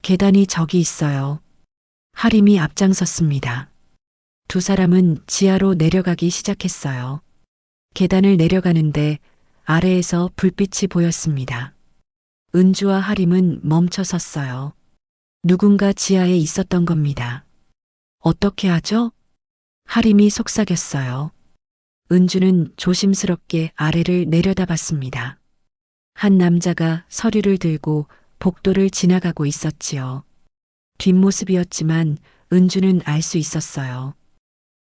계단이 저기 있어요. 하림이 앞장섰습니다. 두 사람은 지하로 내려가기 시작했어요. 계단을 내려가는데 아래에서 불빛이 보였습니다. 은주와 하림은 멈춰 섰어요. 누군가 지하에 있었던 겁니다. 어떻게 하죠? 하림이 속삭였어요. 은주는 조심스럽게 아래를 내려다봤습니다. 한 남자가 서류를 들고 복도를 지나가고 있었지요. 뒷모습이었지만 은주는 알 수 있었어요.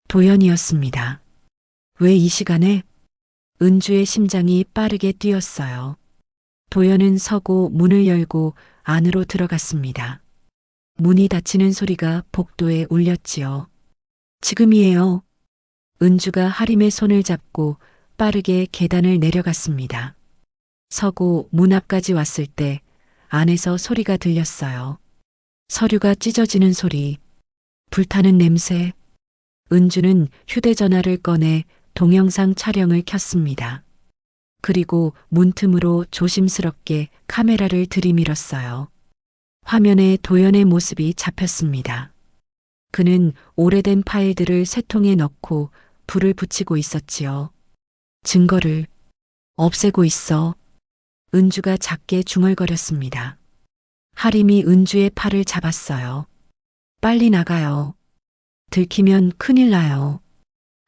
도연이었습니다. 왜 이 시간에? 은주의 심장이 빠르게 뛰었어요. 도연은 서고 문을 열고 안으로 들어갔습니다. 문이 닫히는 소리가 복도에 울렸지요. 지금이에요. 은주가 하림의 손을 잡고 빠르게 계단을 내려갔습니다. 서고 문 앞까지 왔을 때 안에서 소리가 들렸어요. 서류가 찢어지는 소리, 불타는 냄새. 은주는 휴대전화를 꺼내 동영상 촬영을 켰습니다. 그리고 문틈으로 조심스럽게 카메라를 들이밀었어요. 화면에 도연의 모습이 잡혔습니다. 그는 오래된 파일들을 새 통에 넣고 불을 붙이고 있었지요. 증거를 없애고 있어. 은주가 작게 중얼거렸습니다. 하림이 은주의 팔을 잡았어요. 빨리 나가요. 들키면 큰일 나요.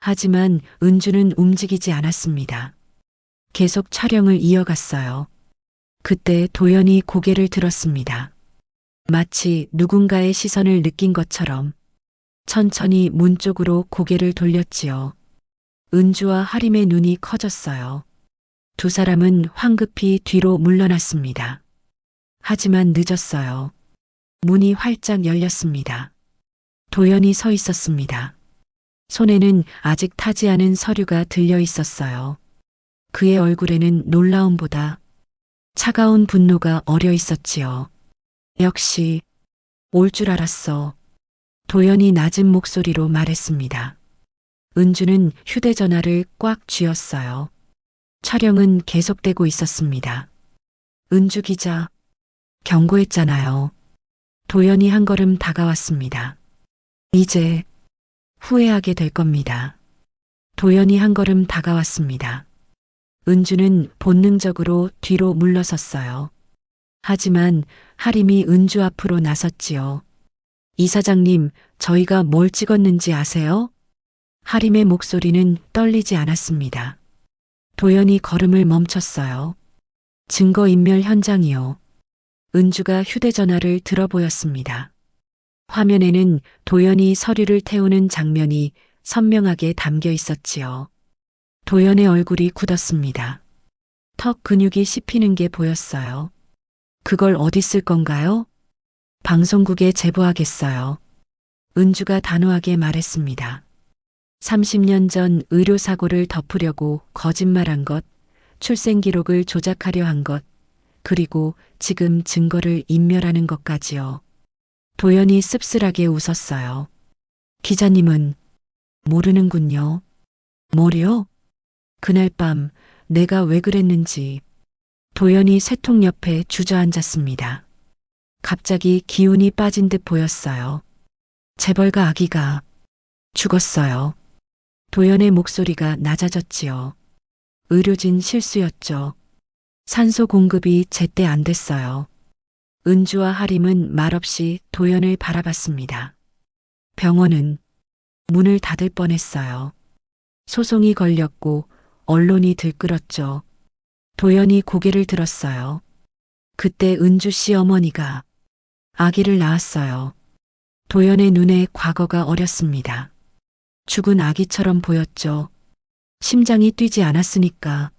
하지만 은주는 움직이지 않았습니다. 계속 촬영을 이어갔어요. 그때 도연이 고개를 들었습니다. 마치 누군가의 시선을 느낀 것처럼 천천히 문 쪽으로 고개를 돌렸지요. 은주와 하림의 눈이 커졌어요. 두 사람은 황급히 뒤로 물러났습니다. 하지만 늦었어요. 문이 활짝 열렸습니다. 도연이 서 있었습니다. 손에는 아직 타지 않은 서류가 들려 있었어요. 그의 얼굴에는 놀라움보다 차가운 분노가 어려 있었지요. 역시 올 줄 알았어. 도연이 낮은 목소리로 말했습니다. 은주는 휴대전화를 꽉 쥐었어요. 촬영은 계속되고 있었습니다. 은주 기자, 경고했잖아요. 도연이 한 걸음 다가왔습니다. 이제 후회하게 될 겁니다. 도연이 한 걸음 다가왔습니다. 은주는 본능적으로 뒤로 물러섰어요. 하지만 하림이 은주 앞으로 나섰지요. 이사장님, 저희가 뭘 찍었는지 아세요? 하림의 목소리는 떨리지 않았습니다. 도연이 걸음을 멈췄어요. 증거인멸 현장이요. 은주가 휴대전화를 들어 보였습니다. 화면에는 도연이 서류를 태우는 장면이 선명하게 담겨 있었지요. 도연의 얼굴이 굳었습니다. 턱 근육이 씹히는 게 보였어요. 그걸 어디 쓸 건가요? 방송국에 제보하겠어요. 은주가 단호하게 말했습니다. 30년 전 의료사고를 덮으려고 거짓말한 것, 출생기록을 조작하려 한 것, 그리고 지금 증거를 인멸하는 것까지요. 도연이 씁쓸하게 웃었어요. 기자님은 모르는군요. 뭐요? 그날 밤 내가 왜 그랬는지. 도연이 쇠통 옆에 주저앉았습니다. 갑자기 기운이 빠진 듯 보였어요. 재벌가 아기가 죽었어요. 도연의 목소리가 낮아졌지요. 의료진 실수였죠. 산소 공급이 제때 안 됐어요. 은주와 하림은 말없이 도연을 바라봤습니다. 병원은 문을 닫을 뻔했어요. 소송이 걸렸고 언론이 들끓었죠. 도연이 고개를 들었어요. 그때 은주 씨 어머니가 아기를 낳았어요. 도연의 눈에 과거가 어렸습니다. 죽은 아기처럼 보였죠. 심장이 뛰지 않았으니까.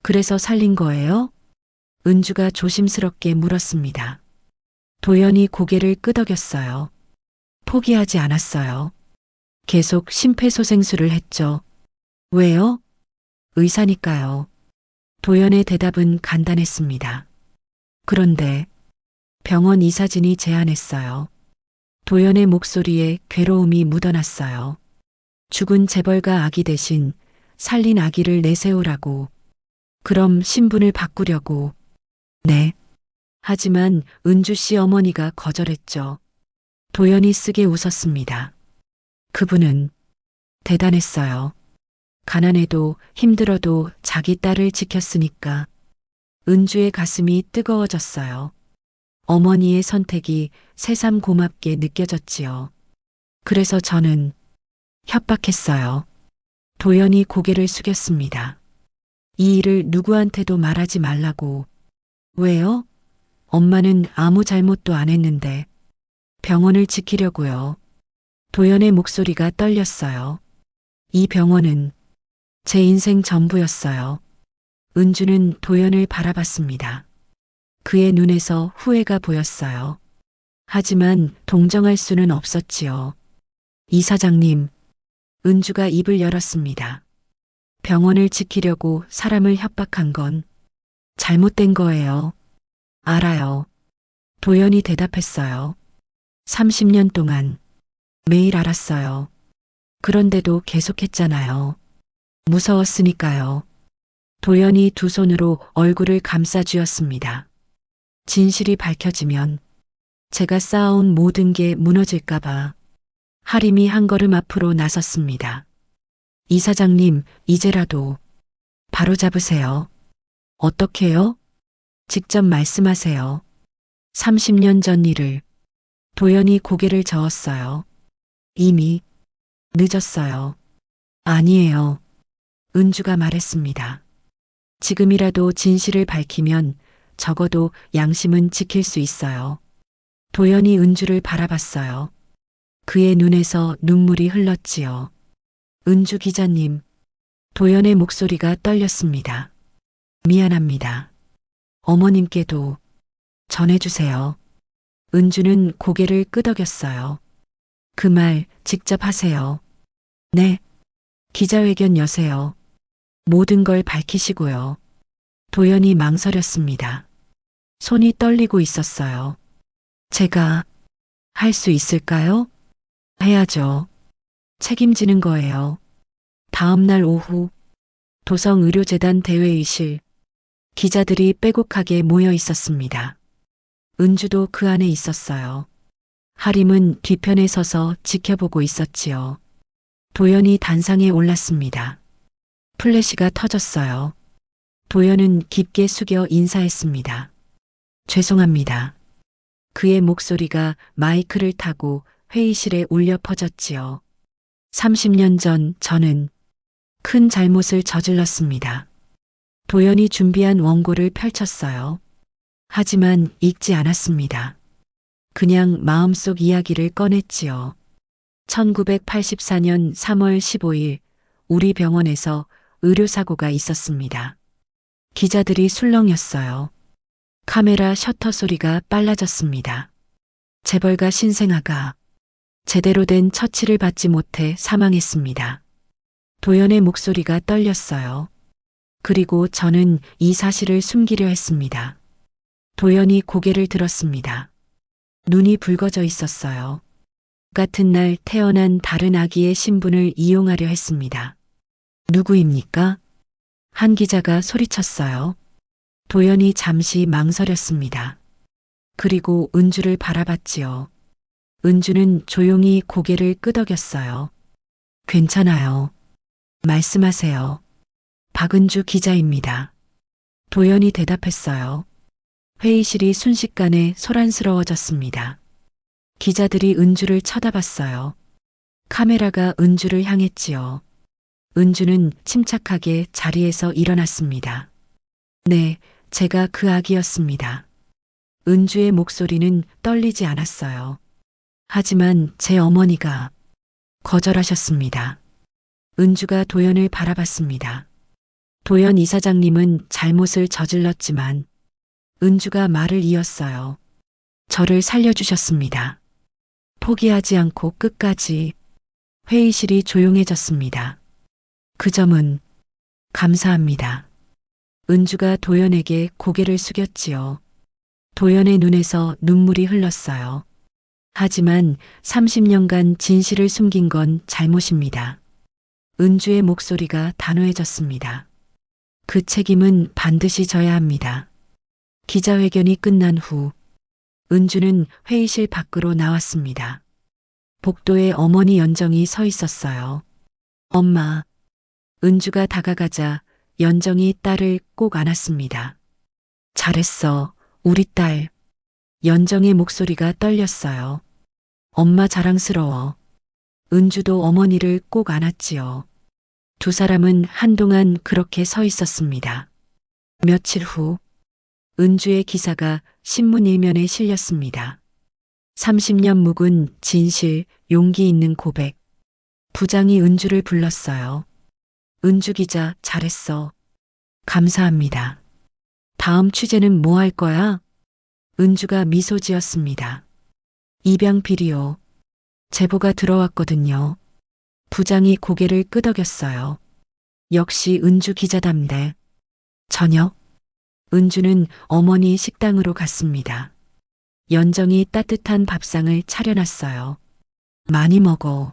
그래서 살린 거예요? 은주가 조심스럽게 물었습니다. 도연이 고개를 끄덕였어요. 포기하지 않았어요. 계속 심폐소생술을 했죠. 왜요? 의사니까요. 도연의 대답은 간단했습니다. 그런데 병원 이사진이 제안했어요. 도연의 목소리에 괴로움이 묻어났어요. 죽은 재벌가 아기 대신 살린 아기를 내세우라고. 그럼 신분을 바꾸려고. 네. 하지만 은주 씨 어머니가 거절했죠. 도연이 쓰게 웃었습니다. 그분은 대단했어요. 가난해도 힘들어도 자기 딸을 지켰으니까. 은주의 가슴이 뜨거워졌어요. 어머니의 선택이 새삼 고맙게 느껴졌지요. 그래서 저는 협박했어요. 도연이 고개를 숙였습니다. 이 일을 누구한테도 말하지 말라고. 왜요? 엄마는 아무 잘못도 안 했는데. 병원을 지키려고요. 도연의 목소리가 떨렸어요. 이 병원은 제 인생 전부였어요. 은주는 도연을 바라봤습니다. 그의 눈에서 후회가 보였어요. 하지만 동정할 수는 없었지요. 이사장님, 은주가 입을 열었습니다. 병원을 지키려고 사람을 협박한 건 잘못된 거예요. 알아요. 도연이 대답했어요. 30년 동안 매일 알았어요. 그런데도 계속했잖아요. 무서웠으니까요. 도연이 두 손으로 얼굴을 감싸 쥐었습니다. 진실이 밝혀지면 제가 쌓아온 모든 게 무너질까봐. 하림이 한 걸음 앞으로 나섰습니다. 이사장님, 이제라도 바로잡으세요. 어떻게요? 직접 말씀하세요. 30년 전 일을. 도연이 고개를 저었어요. 이미 늦었어요. 아니에요. 은주가 말했습니다. 지금이라도 진실을 밝히면 적어도 양심은 지킬 수 있어요. 도연이 은주를 바라봤어요. 그의 눈에서 눈물이 흘렀지요. 은주 기자님, 도연의 목소리가 떨렸습니다. 미안합니다. 어머님께도 전해주세요. 은주는 고개를 끄덕였어요. 그 말 직접 하세요. 네. 기자회견 여세요. 모든 걸 밝히시고요. 도연이 망설였습니다. 손이 떨리고 있었어요. 제가 할 수 있을까요? 해야죠. 책임지는 거예요. 다음 날 오후 도성의료재단 대회의실. 기자들이 빼곡하게 모여 있었습니다. 은주도 그 안에 있었어요. 하림은 뒤편에 서서 지켜보고 있었지요. 도연이 단상에 올랐습니다. 플래시가 터졌어요. 도연은 깊게 숙여 인사했습니다. 죄송합니다. 그의 목소리가 마이크를 타고 회의실에 울려 퍼졌지요. 30년 전 저는 큰 잘못을 저질렀습니다. 도연이 준비한 원고를 펼쳤어요. 하지만 읽지 않았습니다. 그냥 마음속 이야기를 꺼냈지요. 1984년 3월 15일 우리 병원에서 의료사고가 있었습니다. 기자들이 술렁였어요. 카메라 셔터 소리가 빨라졌습니다. 재벌가 신생아가 제대로 된 처치를 받지 못해 사망했습니다. 도연의 목소리가 떨렸어요. 그리고 저는 이 사실을 숨기려 했습니다. 도연이 고개를 들었습니다. 눈이 붉어져 있었어요. 같은 날 태어난 다른 아기의 신분을 이용하려 했습니다. 누구입니까? 한 기자가 소리쳤어요. 도연이 잠시 망설였습니다. 그리고 은주를 바라봤지요. 은주는 조용히 고개를 끄덕였어요. 괜찮아요. 말씀하세요. 박은주 기자입니다. 도연이 대답했어요. 회의실이 순식간에 소란스러워졌습니다. 기자들이 은주를 쳐다봤어요. 카메라가 은주를 향했지요. 은주는 침착하게 자리에서 일어났습니다. 네, 제가 그 아기였습니다. 은주의 목소리는 떨리지 않았어요. 하지만 제 어머니가 거절하셨습니다. 은주가 도연을 바라봤습니다. 도연 이사장님은 잘못을 저질렀지만 은주가 말을 이었어요. 저를 살려주셨습니다. 포기하지 않고 끝까지. 회의실이 조용해졌습니다. 그 점은 감사합니다. 은주가 도연에게 고개를 숙였지요. 도연의 눈에서 눈물이 흘렀어요. 하지만 30년간 진실을 숨긴 건 잘못입니다. 은주의 목소리가 단호해졌습니다. 그 책임은 반드시 져야 합니다. 기자회견이 끝난 후 은주는 회의실 밖으로 나왔습니다. 복도에 어머니 연정이 서 있었어요. 엄마. 은주가 다가가자 연정이 딸을 꼭 안았습니다. 잘했어, 우리 딸. 연정의 목소리가 떨렸어요. 엄마 자랑스러워. 은주도 어머니를 꼭 안았지요. 두 사람은 한동안 그렇게 서 있었습니다. 며칠 후 은주의 기사가 신문 일면에 실렸습니다. 30년 묵은 진실, 용기 있는 고백. 부장이 은주를 불렀어요. 은주 기자, 잘했어. 감사합니다. 다음 취재는 뭐 할 거야? 은주가 미소 지었습니다. 입양 비리요. 제보가 들어왔거든요. 부장이 고개를 끄덕였어요. 역시 은주 기자답네. 저녁. 은주는 어머니 식당으로 갔습니다. 연정이 따뜻한 밥상을 차려놨어요. 많이 먹어.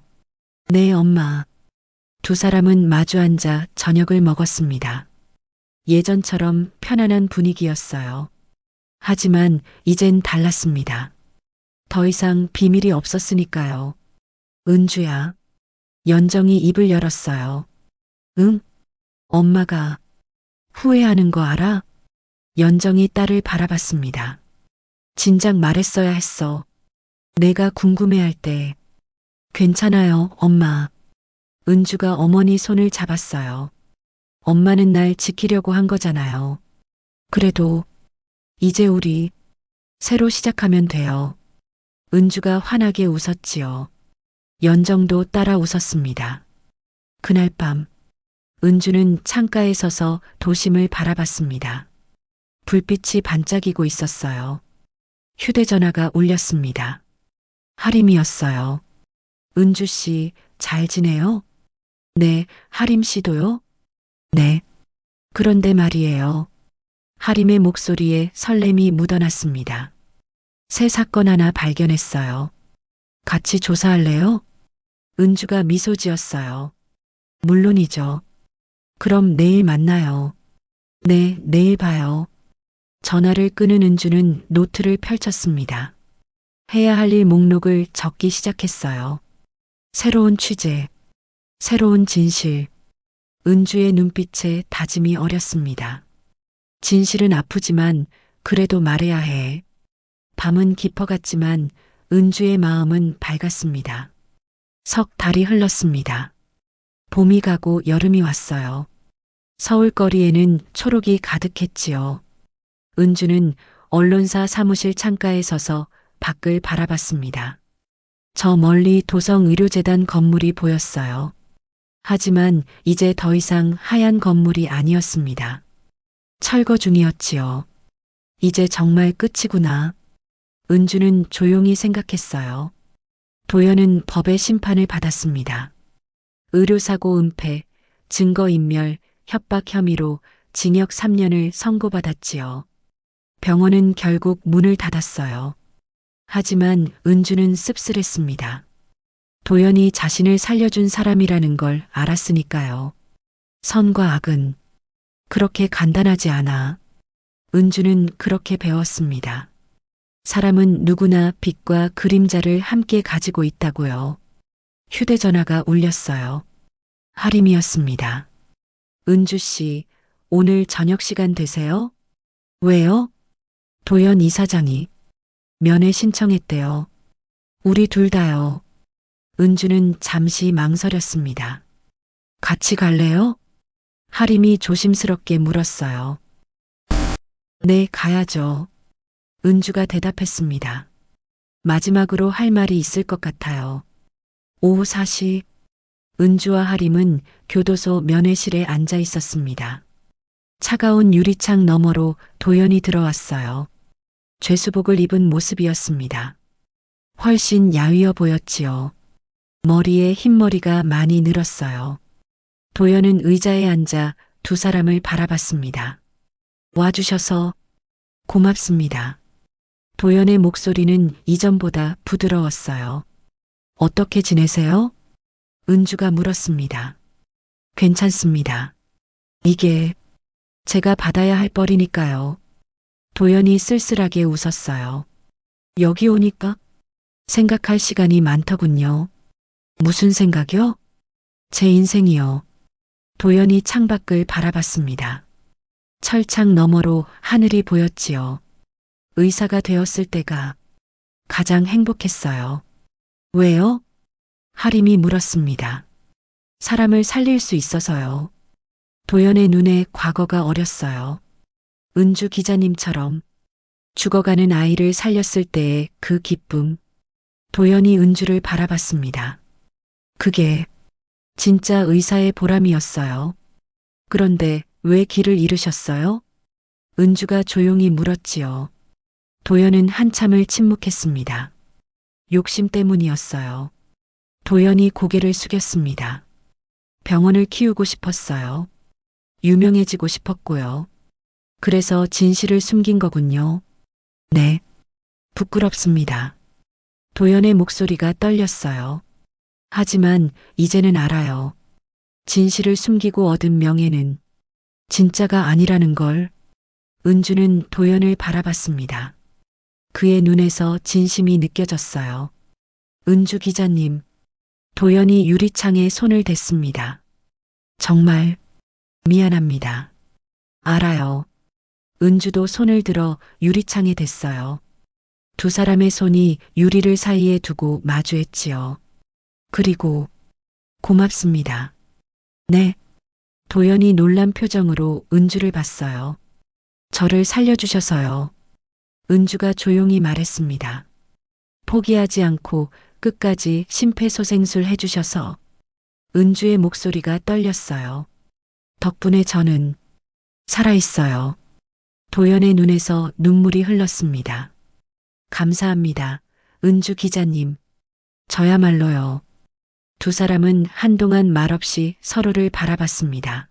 네, 엄마. 두 사람은 마주 앉아 저녁을 먹었습니다. 예전처럼 편안한 분위기였어요. 하지만 이젠 달랐습니다. 더 이상 비밀이 없었으니까요. 은주야. 연정이 입을 열었어요. 응? 엄마가 후회하는 거 알아? 연정이 딸을 바라봤습니다. 진작 말했어야 했어. 내가 궁금해할 때. 괜찮아요, 엄마. 은주가 어머니 손을 잡았어요. 엄마는 날 지키려고 한 거잖아요. 그래도 이제 우리 새로 시작하면 돼요. 은주가 환하게 웃었지요. 연정도 따라 웃었습니다. 그날 밤 은주는 창가에 서서 도심을 바라봤습니다. 불빛이 반짝이고 있었어요. 휴대전화가 울렸습니다. 하림이었어요. 은주 씨, 잘 지내요? 네, 하림 씨도요? 네. 그런데 말이에요. 하림의 목소리에 설렘이 묻어났습니다. 새 사건 하나 발견했어요. 같이 조사할래요? 은주가 미소 지었어요. 물론이죠. 그럼 내일 만나요. 네, 내일 봐요. 전화를 끄는 은주는 노트를 펼쳤습니다. 해야 할 일 목록을 적기 시작했어요. 새로운 취재, 새로운 진실. 은주의 눈빛에 다짐이 어렸습니다. 진실은 아프지만 그래도 말해야 해. 밤은 깊어갔지만 은주의 마음은 밝았습니다. 석 달이 흘렀습니다. 봄이 가고 여름이 왔어요. 서울 거리에는 초록이 가득했지요. 은주는 언론사 사무실 창가에 서서 밖을 바라봤습니다. 저 멀리 도성의료재단 건물이 보였어요. 하지만 이제 더 이상 하얀 건물이 아니었습니다. 철거 중이었지요. 이제 정말 끝이구나. 은주는 조용히 생각했어요. 도연은 법의 심판을 받았습니다. 의료사고 은폐, 증거인멸, 협박 혐의로 징역 3년을 선고받았지요. 병원은 결국 문을 닫았어요. 하지만 은주는 씁쓸했습니다. 도연이 자신을 살려준 사람이라는 걸 알았으니까요. 선과 악은 그렇게 간단하지 않아. 은주는 그렇게 배웠습니다. 사람은 누구나 빛과 그림자를 함께 가지고 있다고요. 휴대전화가 울렸어요. 하림이었습니다. 은주 씨, 오늘 저녁 시간 되세요? 왜요? 도연 이사장이 면회 신청했대요. 우리 둘 다요. 은주는 잠시 망설였습니다. 같이 갈래요? 하림이 조심스럽게 물었어요. 네, 가야죠. 은주가 대답했습니다. 마지막으로 할 말이 있을 것 같아요. 오후 4시, 은주와 하림은 교도소 면회실에 앉아 있었습니다. 차가운 유리창 너머로 도연이 들어왔어요. 죄수복을 입은 모습이었습니다. 훨씬 야위어 보였지요. 머리에 흰머리가 많이 늘었어요. 도연은 의자에 앉아 두 사람을 바라봤습니다. 와주셔서 고맙습니다. 도연의 목소리는 이전보다 부드러웠어요. 어떻게 지내세요? 은주가 물었습니다. 괜찮습니다. 이게 제가 받아야 할 벌이니까요. 도연이 쓸쓸하게 웃었어요. 여기 오니까 생각할 시간이 많더군요. 무슨 생각이요? 제 인생이요. 도연이 창밖을 바라봤습니다. 철창 너머로 하늘이 보였지요. 의사가 되었을 때가 가장 행복했어요. 왜요? 하림이 물었습니다. 사람을 살릴 수 있어서요. 도연의 눈에 과거가 어렸어요. 은주 기자님처럼 죽어가는 아이를 살렸을 때의 그 기쁨. 도연이 은주를 바라봤습니다. 그게 진짜 의사의 보람이었어요. 그런데 왜 길을 잃으셨어요? 은주가 조용히 물었지요. 도연은 한참을 침묵했습니다. 욕심 때문이었어요. 도연이 고개를 숙였습니다. 병원을 키우고 싶었어요. 유명해지고 싶었고요. 그래서 진실을 숨긴 거군요. 네. 부끄럽습니다. 도연의 목소리가 떨렸어요. 하지만 이제는 알아요. 진실을 숨기고 얻은 명예는 진짜가 아니라는 걸. 은주는 도연을 바라봤습니다. 그의 눈에서 진심이 느껴졌어요. 은주 기자님, 도연이 유리창에 손을 댔습니다. 정말 미안합니다. 알아요. 은주도 손을 들어 유리창에 댔어요. 두 사람의 손이 유리를 사이에 두고 마주했지요. 그리고 고맙습니다. 네. 도연이 놀란 표정으로 은주를 봤어요. 저를 살려주셔서요. 은주가 조용히 말했습니다. 포기하지 않고 끝까지 심폐소생술 해주셔서. 은주의 목소리가 떨렸어요. 덕분에 저는 살아있어요. 도연의 눈에서 눈물이 흘렀습니다. 감사합니다. 은주 기자님. 저야말로요. 두 사람은 한동안 말없이 서로를 바라봤습니다.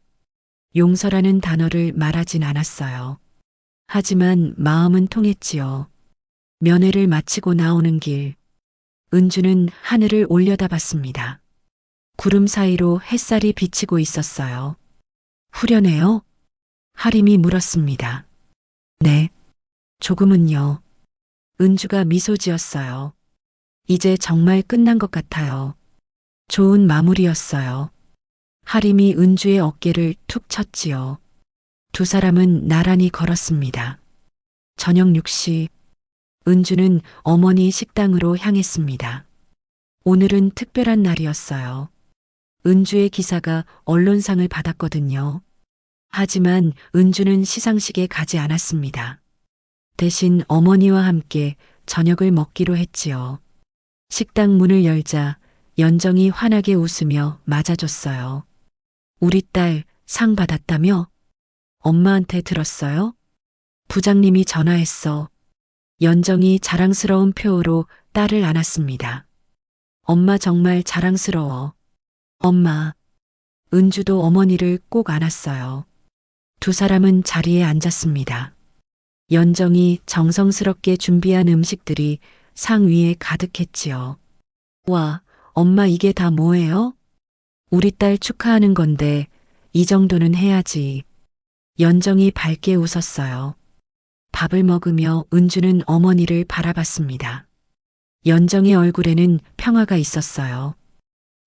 용서라는 단어를 말하진 않았어요. 하지만 마음은 통했지요. 면회를 마치고 나오는 길, 은주는 하늘을 올려다봤습니다. 구름 사이로 햇살이 비치고 있었어요. 후련해요? 하림이 물었습니다. 네, 조금은요. 은주가 미소 지었어요. 이제 정말 끝난 것 같아요. 좋은 마무리였어요. 하림이 은주의 어깨를 툭 쳤지요. 두 사람은 나란히 걸었습니다. 저녁 6시, 은주는 어머니 식당으로 향했습니다. 오늘은 특별한 날이었어요. 은주의 기사가 언론상을 받았거든요. 하지만 은주는 시상식에 가지 않았습니다. 대신 어머니와 함께 저녁을 먹기로 했지요. 식당 문을 열자 연정이 환하게 웃으며 맞아줬어요. 우리 딸 상 받았다며? 엄마한테 들었어요? 부장님이 전화했어. 연정이 자랑스러운 표로 딸을 안았습니다. 엄마 정말 자랑스러워. 엄마. 은주도 어머니를 꼭 안았어요. 두 사람은 자리에 앉았습니다. 연정이 정성스럽게 준비한 음식들이 상 위에 가득했지요. 와, 엄마 이게 다 뭐예요? 우리 딸 축하하는 건데 이 정도는 해야지. 연정이 밝게 웃었어요. 밥을 먹으며 은주는 어머니를 바라봤습니다. 연정의 얼굴에는 평화가 있었어요.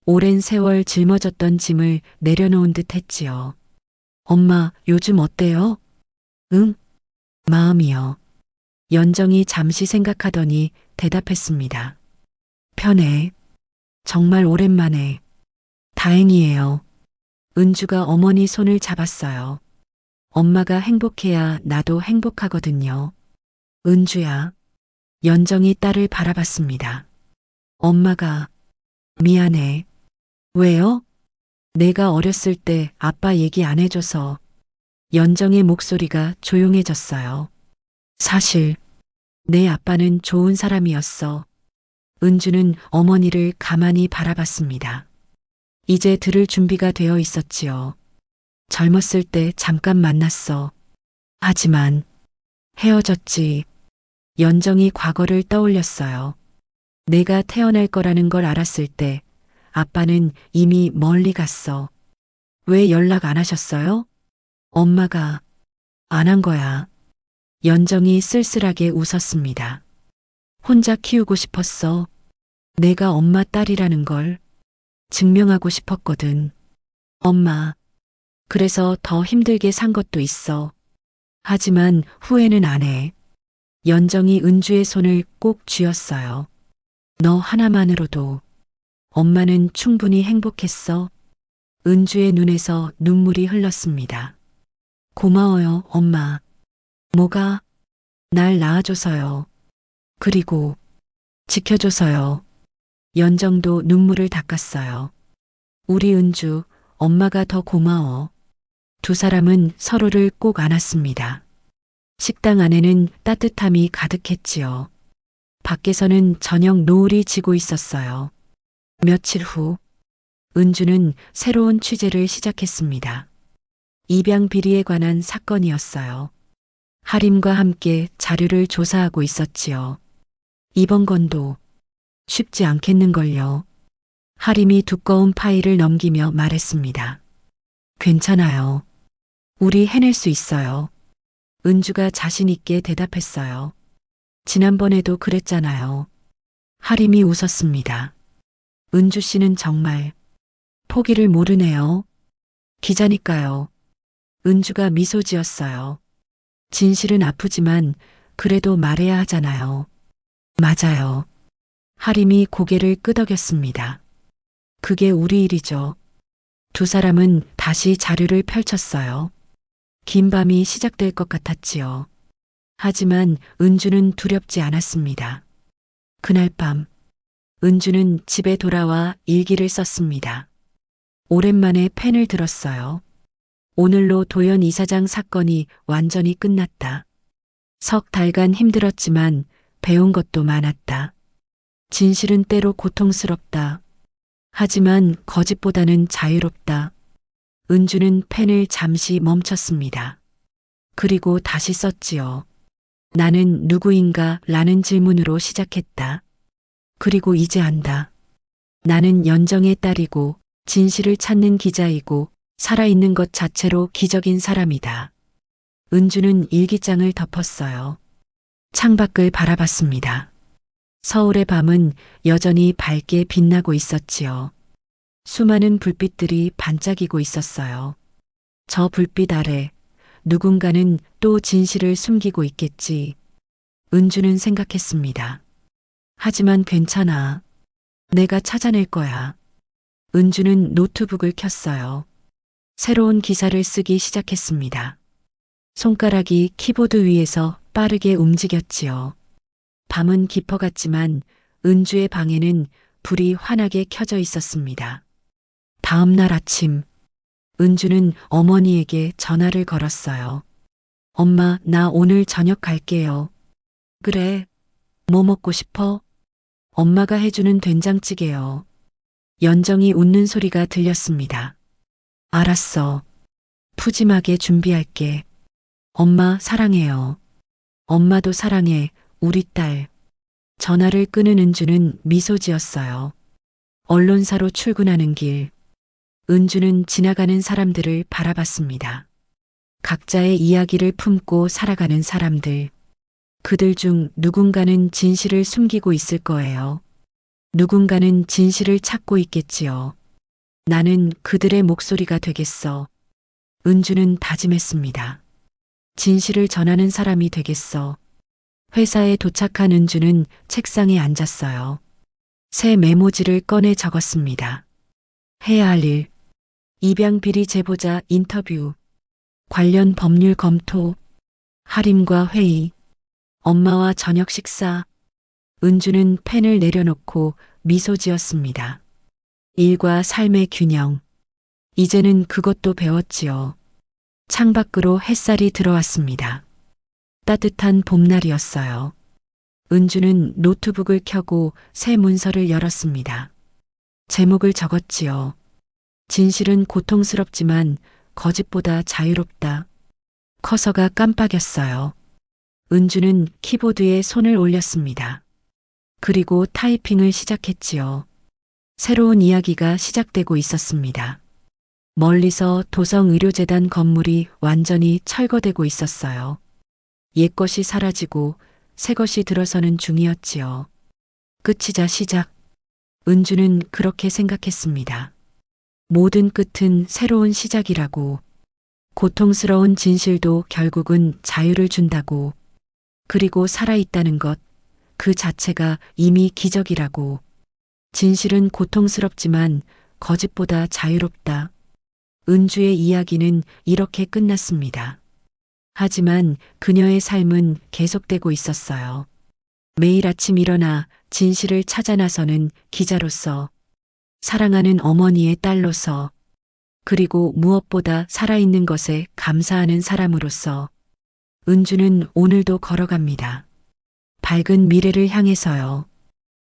오랜 세월 짊어졌던 짐을 내려놓은 듯 했지요. 엄마, 요즘 어때요? 응? 마음이요. 연정이 잠시 생각하더니 대답했습니다. 편해. 정말 오랜만에. 다행이에요. 은주가 어머니 손을 잡았어요. 엄마가 행복해야 나도 행복하거든요. 은주야. 연정이 딸을 바라봤습니다. 엄마가 미안해. 왜요? 내가 어렸을 때 아빠 얘기 안 해줘서. 연정의 목소리가 조용해졌어요. 사실 내 아빠는 좋은 사람이었어. 은주는 어머니를 가만히 바라봤습니다. 이제 들을 준비가 되어 있었지요. 젊었을 때 잠깐 만났어. 하지만 헤어졌지. 연정이 과거를 떠올렸어요. 내가 태어날 거라는 걸 알았을 때 아빠는 이미 멀리 갔어. 왜 연락 안 하셨어요? 엄마가 안 한 거야. 연정이 쓸쓸하게 웃었습니다. 혼자 키우고 싶었어. 내가 엄마 딸이라는 걸 증명하고 싶었거든. 엄마, 그래서 더 힘들게 산 것도 있어. 하지만 후회는 안 해. 연정이 은주의 손을 꼭 쥐었어요. 너 하나만으로도 엄마는 충분히 행복했어. 은주의 눈에서 눈물이 흘렀습니다. 고마워요, 엄마. 뭐가? 날 낳아줘서요. 그리고 지켜줘서요. 연정도 눈물을 닦았어요. 우리 은주, 엄마가 더 고마워. 두 사람은 서로를 꼭 안았습니다. 식당 안에는 따뜻함이 가득했지요. 밖에서는 저녁 노을이 지고 있었어요. 며칠 후, 은주는 새로운 취재를 시작했습니다. 입양 비리에 관한 사건이었어요. 하림과 함께 자료를 조사하고 있었지요. 이번 건도 쉽지 않겠는걸요. 하림이 두꺼운 파일을 넘기며 말했습니다. 괜찮아요. 우리 해낼 수 있어요. 은주가 자신 있게 대답했어요. 지난번에도 그랬잖아요. 하림이 웃었습니다. 은주 씨는 정말 포기를 모르네요. 기자니까요. 은주가 미소 지었어요. 진실은 아프지만 그래도 말해야 하잖아요. 맞아요. 하림이 고개를 끄덕였습니다. 그게 우리 일이죠. 두 사람은 다시 자료를 펼쳤어요. 긴 밤이 시작될 것 같았지요. 하지만 은주는 두렵지 않았습니다. 그날 밤, 은주는 집에 돌아와 일기를 썼습니다. 오랜만에 펜을 들었어요. 오늘로 도연 이사장 사건이 완전히 끝났다. 석 달간 힘들었지만 배운 것도 많았다. 진실은 때로 고통스럽다. 하지만 거짓보다는 자유롭다. 은주는 펜을 잠시 멈췄습니다. 그리고 다시 썼지요. 나는 누구인가 라는 질문으로 시작했다. 그리고 이제 안다. 나는 연정의 딸이고 진실을 찾는 기자이고 살아있는 것 자체로 기적인 사람이다. 은주는 일기장을 덮었어요. 창밖을 바라봤습니다. 서울의 밤은 여전히 밝게 빛나고 있었지요. 수많은 불빛들이 반짝이고 있었어요. 저 불빛 아래 누군가는 또 진실을 숨기고 있겠지. 은주는 생각했습니다. 하지만 괜찮아. 내가 찾아낼 거야. 은주는 노트북을 켰어요. 새로운 기사를 쓰기 시작했습니다. 손가락이 키보드 위에서 빠르게 움직였지요. 밤은 깊어갔지만 은주의 방에는 불이 환하게 켜져 있었습니다. 다음 날 아침, 은주는 어머니에게 전화를 걸었어요. 엄마, 나 오늘 저녁 갈게요. 그래. 뭐 먹고 싶어? 엄마가 해주는 된장찌개요. 연정이 웃는 소리가 들렸습니다. 알았어. 푸짐하게 준비할게. 엄마 사랑해요. 엄마도 사랑해, 우리 딸. 전화를 끄는 은주는 미소 지었어요. 언론사로 출근하는 길. 은주는 지나가는 사람들을 바라봤습니다. 각자의 이야기를 품고 살아가는 사람들. 그들 중 누군가는 진실을 숨기고 있을 거예요. 누군가는 진실을 찾고 있겠지요. 나는 그들의 목소리가 되겠어. 은주는 다짐했습니다. 진실을 전하는 사람이 되겠어. 회사에 도착한 은주는 책상에 앉았어요. 새 메모지를 꺼내 적었습니다. 해야 할 일, 입양 비리 제보자 인터뷰, 관련 법률 검토, 하림과 회의, 엄마와 저녁 식사. 은주는 펜을 내려놓고 미소 지었습니다. 일과 삶의 균형. 이제는 그것도 배웠지요. 창밖으로 햇살이 들어왔습니다. 따뜻한 봄날이었어요. 은주는 노트북을 켜고 새 문서를 열었습니다. 제목을 적었지요. 진실은 고통스럽지만 거짓보다 자유롭다. 커서가 깜빡였어요. 은주는 키보드에 손을 올렸습니다. 그리고 타이핑을 시작했지요. 새로운 이야기가 시작되고 있었습니다. 멀리서 도성의료재단 건물이 완전히 철거되고 있었어요. 옛것이 사라지고 새것이 들어서는 중이었지요. 끝이자 시작. 은주는 그렇게 생각했습니다. 모든 끝은 새로운 시작이라고. 고통스러운 진실도 결국은 자유를 준다고. 그리고 살아있다는 것, 그 자체가 이미 기적이라고. 진실은 고통스럽지만 거짓보다 자유롭다. 은주의 이야기는 이렇게 끝났습니다. 하지만 그녀의 삶은 계속되고 있었어요. 매일 아침 일어나 진실을 찾아 나서는 기자로서, 사랑하는 어머니의 딸로서, 그리고 무엇보다 살아있는 것에 감사하는 사람으로서 은주는 오늘도 걸어갑니다. 밝은 미래를 향해서요.